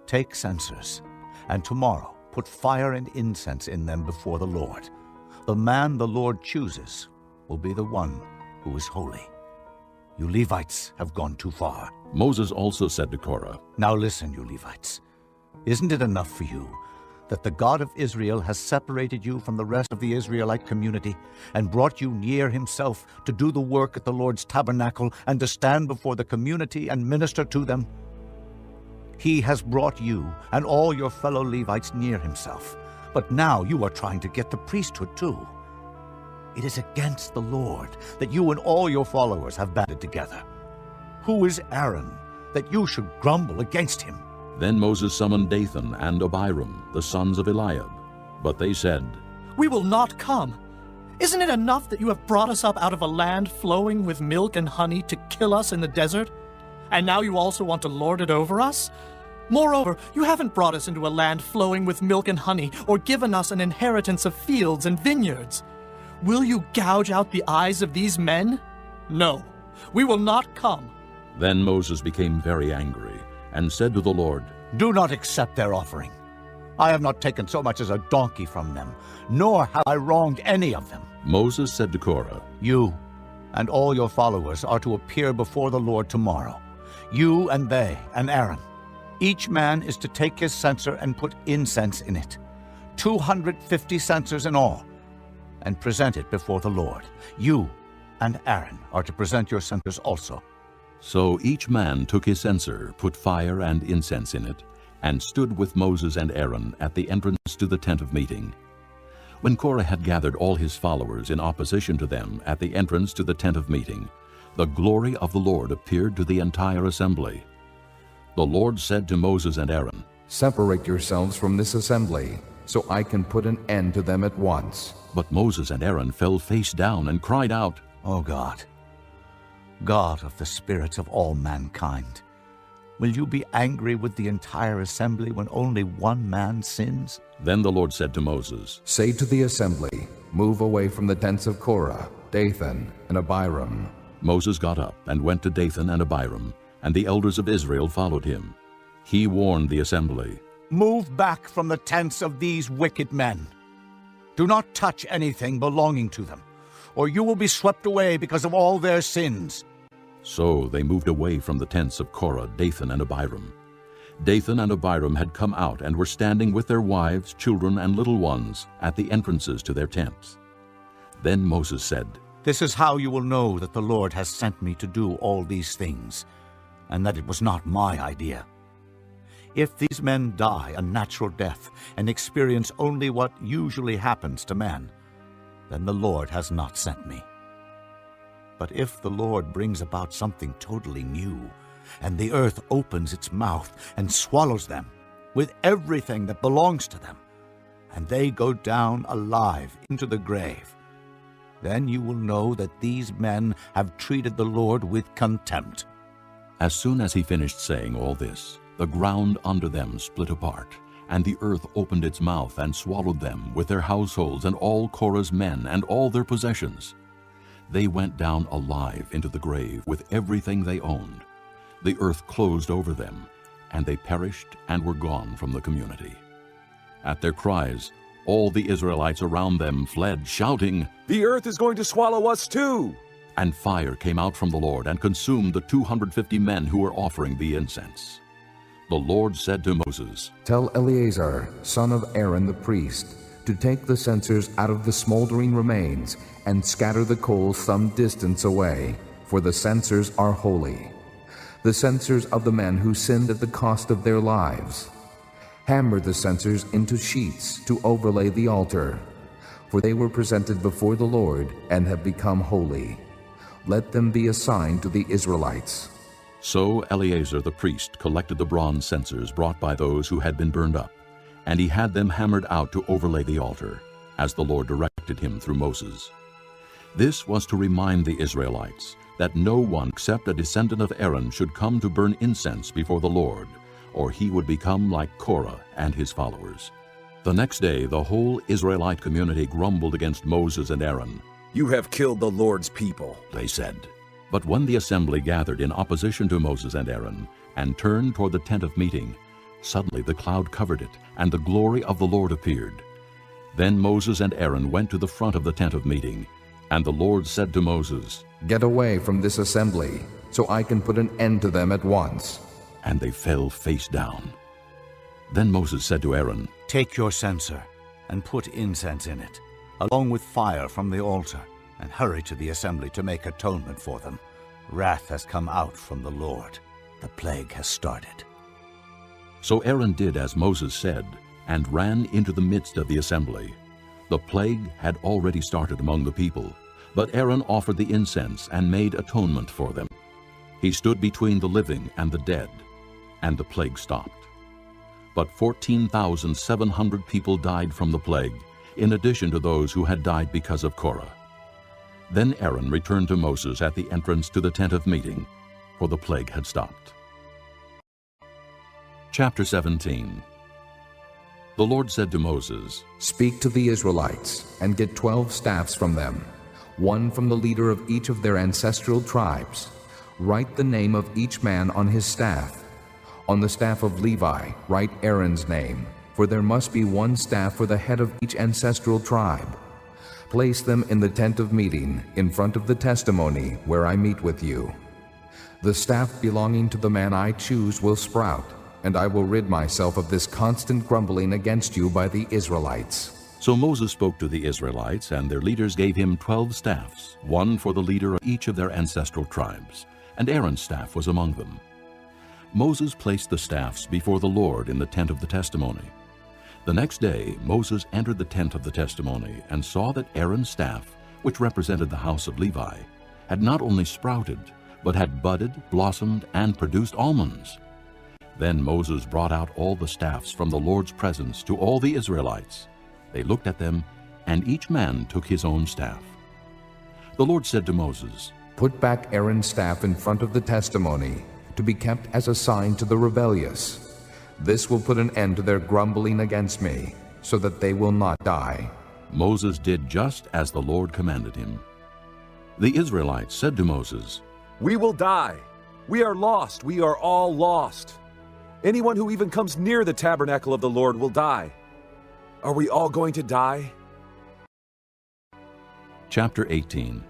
Take censers, and tomorrow put fire and incense in them before the Lord. The man the Lord chooses will be the one who is holy. You Levites have gone too far. Moses also said to Korah, Now listen, you Levites. Isn't it enough for you that the God of Israel has separated you from the rest of the Israelite community and brought you near himself to do the work at the Lord's tabernacle and to stand before the community and minister to them? He has brought you and all your fellow Levites near himself, but now you are trying to get the priesthood too. It is against the Lord that you and all your followers have banded together. Who is Aaron that you should grumble against him? Then Moses summoned Dathan and Abiram, the sons of Eliab. But they said, We will not come. Isn't it enough that you have brought us up out of a land flowing with milk and honey to kill us in the desert? And now you also want to lord it over us? Moreover, you haven't brought us into a land flowing with milk and honey, or given us an inheritance of fields and vineyards. Will you gouge out the eyes of these men? No, we will not come. Then Moses became very angry, and said to the Lord, Do not accept their offering. I have not taken so much as a donkey from them, nor have I wronged any of them. Moses said to Korah, You and all your followers are to appear before the Lord tomorrow, you and they and Aaron. Each man is to take his censer and put incense in it, 250 censers in all, and present it before the Lord. You and Aaron are to present your censers also. So each man took his censer, put fire and incense in it, and stood with Moses and Aaron at the entrance to the tent of meeting. When Korah had gathered all his followers in opposition to them at the entrance to the tent of meeting, the glory of the Lord appeared to the entire assembly. The Lord said to Moses and Aaron, Separate yourselves from this assembly, so I can put an end to them at once. But Moses and Aaron fell face down and cried out, O God, God of the spirits of all mankind, will you be angry with the entire assembly when only one man sins? Then the Lord said to Moses, Say to the assembly, Move away from the tents of Korah, Dathan, and Abiram. Moses got up and went to Dathan and Abiram, and the elders of Israel followed him. He warned the assembly, Move back from the tents of these wicked men. Do not touch anything belonging to them, or you will be swept away because of all their sins. So they moved away from the tents of Korah, Dathan, and Abiram. Dathan and Abiram had come out and were standing with their wives, children, and little ones at the entrances to their tents. Then Moses said, "This is how you will know that the Lord has sent me to do all these things, and that it was not my idea. If these men die a natural death and experience only what usually happens to men, then the Lord has not sent me. But if the Lord brings about something totally new, and the earth opens its mouth and swallows them with everything that belongs to them, and they go down alive into the grave, then you will know that these men have treated the Lord with contempt." As soon as he finished saying all this, the ground under them split apart, and the earth opened its mouth and swallowed them with their households and all Korah's men and all their possessions. They went down alive into the grave with everything they owned. The earth closed over them, and they perished and were gone from the community. At their cries, all the Israelites around them fled, shouting, "The earth is going to swallow us too!" And fire came out from the Lord and consumed the 250 men who were offering the incense. The Lord said to Moses, "Tell Eleazar, son of Aaron the priest, to take the censers out of the smoldering remains and scatter the coals some distance away, for the censers are holy, the censers of the men who sinned at the cost of their lives. Hammer the censers into sheets to overlay the altar, for they were presented before the Lord and have become holy. Let them be a sign to the Israelites." So Eleazar the priest collected the bronze censers brought by those who had been burned up, and he had them hammered out to overlay the altar, as the Lord directed him through Moses. This was to remind the Israelites that no one except a descendant of Aaron should come to burn incense before the Lord, or he would become like Korah and his followers. The next day the whole Israelite community grumbled against Moses and Aaron. "You have killed the Lord's people," they said. But when the assembly gathered in opposition to Moses and Aaron and turned toward the tent of meeting, suddenly the cloud covered it, and the glory of the Lord appeared. Then Moses and Aaron went to the front of the tent of meeting, and the Lord said to Moses, "Get away from this assembly, so I can put an end to them at once." And they fell face down. Then Moses said to Aaron, "Take your censer and put incense in it, along with fire from the altar, and hurry to the assembly to make atonement for them. Wrath has come out from the Lord. The plague has started." So Aaron did as Moses said, and ran into the midst of the assembly. The plague had already started among the people, but Aaron offered the incense and made atonement for them. He stood between the living and the dead, and the plague stopped. But 14,700 people died from the plague, in addition to those who had died because of Korah. Then Aaron returned to Moses at the entrance to the tent of meeting, for the plague had stopped. Chapter 17. The Lord said to Moses, "Speak to the Israelites, and get 12 staffs from them, one from the leader of each of their ancestral tribes. Write the name of each man on his staff. On the staff of Levi, write Aaron's name, for there must be one staff for the head of each ancestral tribe. Place them in the tent of meeting, in front of the testimony where I meet with you. The staff belonging to the man I choose will sprout, and I will rid myself of this constant grumbling against you by the Israelites." So Moses spoke to the Israelites, and their leaders gave him 12 staffs, one for the leader of each of their ancestral tribes, and Aaron's staff was among them. Moses placed the staffs before the Lord in the tent of the testimony. The next day Moses entered the tent of the testimony and saw that Aaron's staff, which represented the house of Levi, had not only sprouted, but had budded, blossomed, and produced almonds. Then Moses brought out all the staffs from the Lord's presence to all the Israelites. They looked at them, and each man took his own staff. The Lord said to Moses, "Put back Aaron's staff in front of the testimony, to be kept as a sign to the rebellious. This will put an end to their grumbling against me, so that they will not die." Moses did just as the Lord commanded him. The Israelites said to Moses, "We will die. We are lost. We are all lost. Anyone who even comes near the tabernacle of the Lord will die. Are we all going to die?" Chapter 18.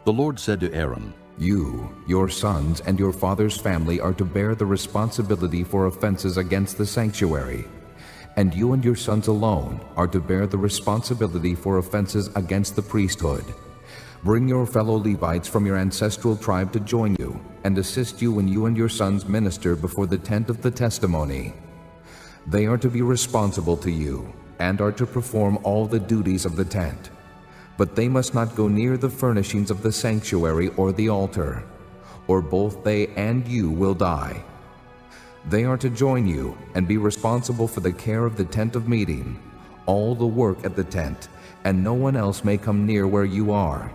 The Lord said to Aaron, You, your sons, and your father's family are to bear the responsibility for offenses against the sanctuary, and you and your sons alone are to bear the responsibility for offenses against the priesthood. Bring your fellow Levites from your ancestral tribe to join you and assist you when you and your sons minister before the tent of the testimony. They are to be responsible to you and are to perform all the duties of the tent. But they must not go near the furnishings of the sanctuary or the altar, or both they and you will die. They are to join you and be responsible for the care of the tent of meeting, all the work at the tent, and no one else may come near where you are.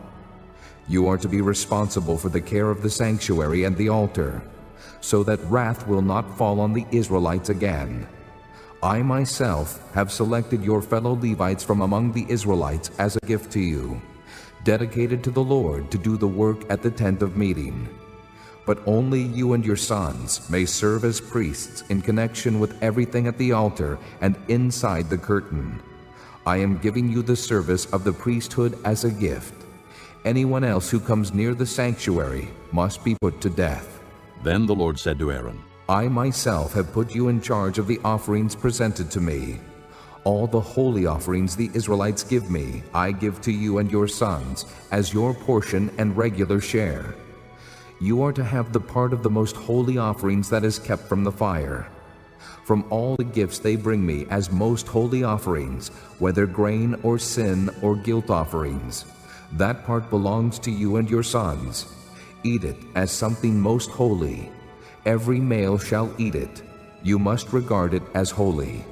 You are to be responsible for the care of the sanctuary and the altar, so that wrath will not fall on the Israelites again. I myself have selected your fellow Levites from among the Israelites as a gift to you, dedicated to the Lord to do the work at the tent of meeting. But only you and your sons may serve as priests in connection with everything at the altar and inside the curtain. I am giving you the service of the priesthood as a gift. Anyone else who comes near the sanctuary must be put to death. Then the Lord said to Aaron, I myself have put you in charge of the offerings presented to me. All the holy offerings the Israelites give me, I give to you and your sons as your portion and regular share. You are to have the part of the most holy offerings that is kept from the fire. From all the gifts they bring me as most holy offerings, whether grain or sin or guilt offerings, that part belongs to you and your sons. Eat it as something most holy. Every male shall eat it. You must regard it as holy.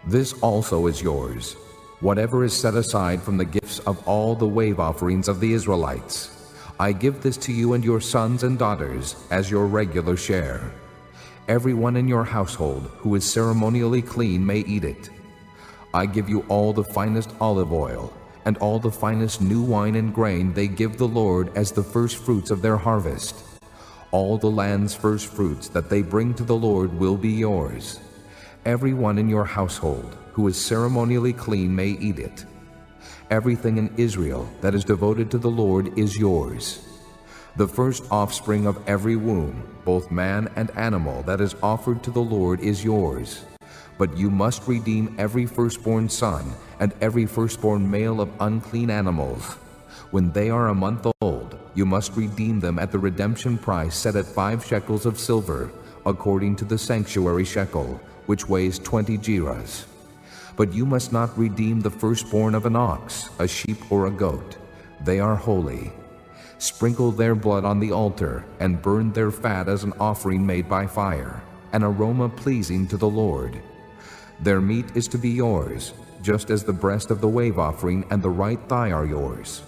This also is yours, whatever is set aside from the gifts of all the wave offerings of the Israelites. I give this to you and your sons and daughters as your regular share. Everyone in your household who is ceremonially clean may eat it. I give you all the finest olive oil and all the finest new wine and grain they give the Lord as the first fruits of their harvest. All the land's first fruits that they bring to the Lord will be yours. Everyone in your household who is ceremonially clean may eat it. Everything in Israel that is devoted to the Lord is yours. The first offspring of every womb, both man and animal, that is offered to the Lord is yours. But you must redeem every firstborn son and every firstborn male of unclean animals. When they are a month old, you must redeem them at the redemption price set at 5 shekels of silver, according to the sanctuary shekel, which weighs 20 gerahs. But you must not redeem the firstborn of an ox, a sheep, or a goat. They are holy. Sprinkle their blood on the altar, and burn their fat as an offering made by fire, an aroma pleasing to the Lord. Their meat is to be yours, just as the breast of the wave offering and the right thigh are yours.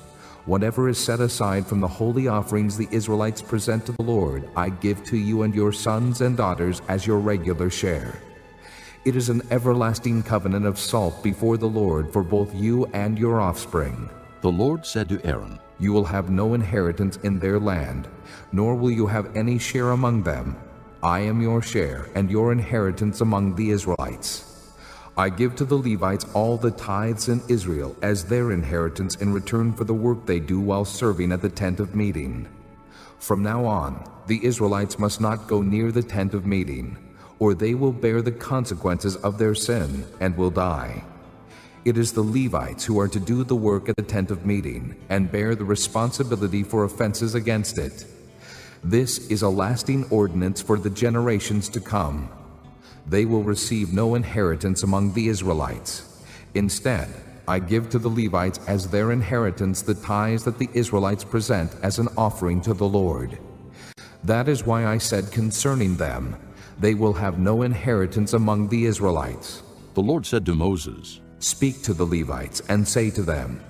Whatever is set aside from the holy offerings the Israelites present to the Lord, I give to you and your sons and daughters as your regular share. It is an everlasting covenant of salt before the Lord for both you and your offspring. The Lord said to Aaron, You will have no inheritance in their land, nor will you have any share among them. I am your share and your inheritance among the Israelites. I give to the Levites all the tithes in Israel as their inheritance in return for the work they do while serving at the tent of meeting. From now on, the Israelites must not go near the tent of meeting, or they will bear the consequences of their sin and will die. It is the Levites who are to do the work at the tent of meeting and bear the responsibility for offenses against it. This is a lasting ordinance for the generations to come. They will receive no inheritance among the Israelites. Instead, I give to the Levites as their inheritance the tithes that the Israelites present as an offering to the Lord. That is why I said concerning them, they will have no inheritance among the Israelites. The Lord said to Moses, Speak to the Levites and say to them,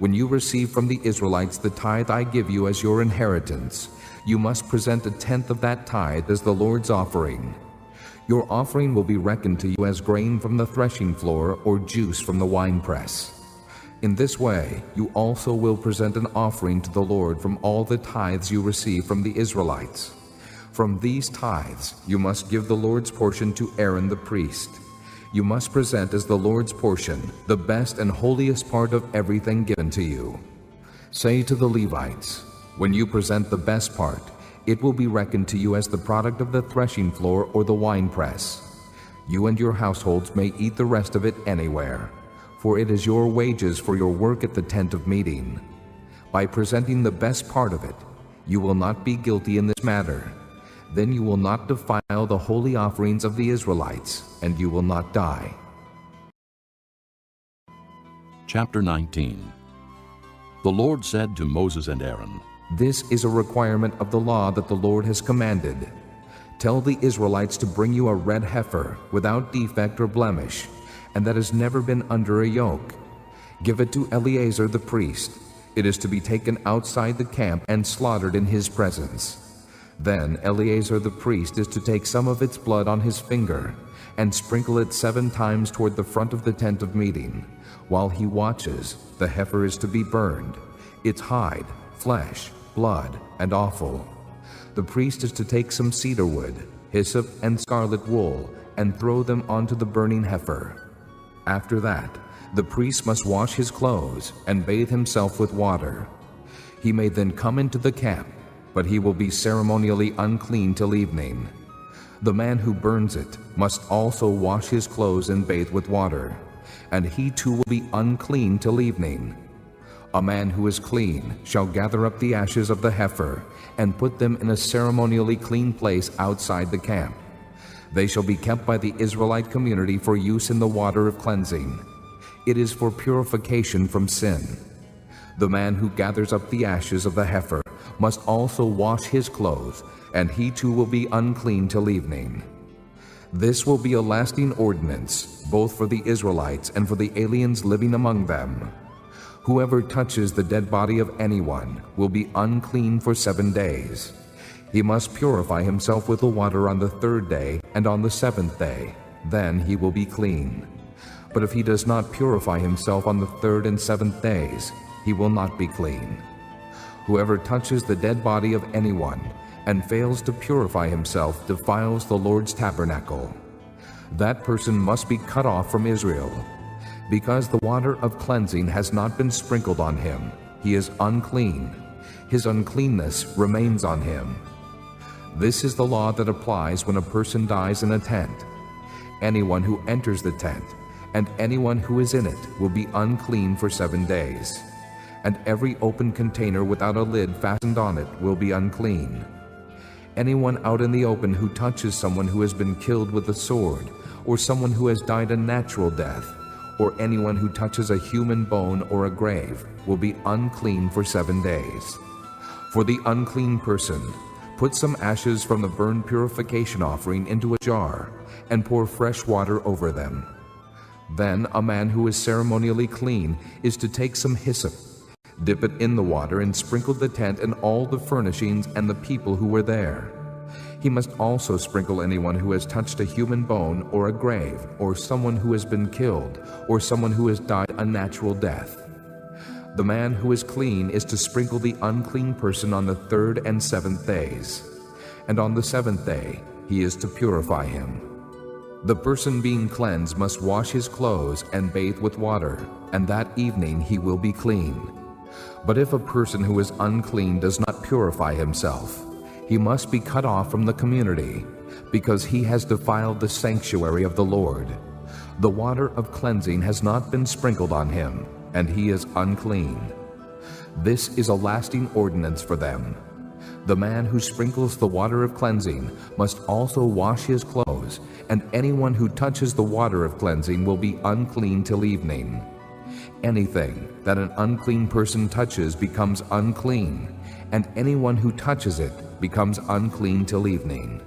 When you receive from the Israelites the tithe I give you as your inheritance, you must present 1/10 of that tithe as the Lord's offering. Your offering will be reckoned to you as grain from the threshing floor or juice from the winepress. In this way, you also will present an offering to the Lord from all the tithes you receive from the Israelites. From these tithes, you must give the Lord's portion to Aaron the priest. You must present as the Lord's portion the best and holiest part of everything given to you. Say to the Levites, When you present the best part, it will be reckoned to you as the product of the threshing floor or the winepress. You and your households may eat the rest of it anywhere, for it is your wages for your work at the tent of meeting. By presenting the best part of it, you will not be guilty in this matter. Then you will not defile the holy offerings of the Israelites, and you will not die. Chapter 19. The Lord said to Moses and Aaron, This is a requirement of the law that the Lord has commanded. Tell the Israelites to bring you a red heifer without defect or blemish, and that has never been under a yoke. Give it to Eleazar the priest. It is to be taken outside the camp and slaughtered in his presence. Then Eleazar the priest is to take some of its blood on his finger and sprinkle it 7 times toward the front of the tent of meeting. While he watches, the heifer is to be burned, its hide, flesh, blood, and offal. The priest is to take some cedar wood, hyssop, and scarlet wool, and throw them onto the burning heifer. After that, the priest must wash his clothes and bathe himself with water. He may then come into the camp, but he will be ceremonially unclean till evening. The man who burns it must also wash his clothes and bathe with water, and he too will be unclean till evening. A man who is clean shall gather up the ashes of the heifer and put them in a ceremonially clean place outside the camp. They shall be kept by the Israelite community for use in the water of cleansing. It is for purification from sin. The man who gathers up the ashes of the heifer must also wash his clothes, and he too will be unclean till evening. This will be a lasting ordinance, both for the Israelites and for the aliens living among them. Whoever touches the dead body of anyone will be unclean for 7 days. He must purify himself with the water on the 3rd day and on the 7th day. Then he will be clean. But if he does not purify himself on the 3rd and 7th days, he will not be clean. Whoever touches the dead body of anyone and fails to purify himself defiles the Lord's tabernacle. That person must be cut off from Israel. Because the water of cleansing has not been sprinkled on him, he is unclean. His uncleanness remains on him. This is the law that applies when a person dies in a tent. Anyone who enters the tent and anyone who is in it will be unclean for 7 days. And every open container without a lid fastened on it will be unclean. Anyone out in the open who touches someone who has been killed with a sword, or someone who has died a natural death, or anyone who touches a human bone or a grave will be unclean for 7 days. For the unclean person, put some ashes from the burnt purification offering into a jar and pour fresh water over them. Then a man who is ceremonially clean is to take some hyssop, dip it in the water, and sprinkle the tent and all the furnishings and the people who were there. He must also sprinkle anyone who has touched a human bone or a grave, or someone who has been killed, or someone who has died a natural death. The man who is clean is to sprinkle the unclean person on the 3rd and 7th days, and on the 7th day he is to purify him. The person being cleansed must wash his clothes and bathe with water, and that evening he will be clean. But if a person who is unclean does not purify himself, he must be cut off from the community, because he has defiled the sanctuary of the Lord. The water of cleansing has not been sprinkled on him, and he is unclean. This is a lasting ordinance for them. The man who sprinkles the water of cleansing must also wash his clothes, and anyone who touches the water of cleansing will be unclean till evening. Anything that an unclean person touches becomes unclean, and anyone who touches it becomes unclean till evening.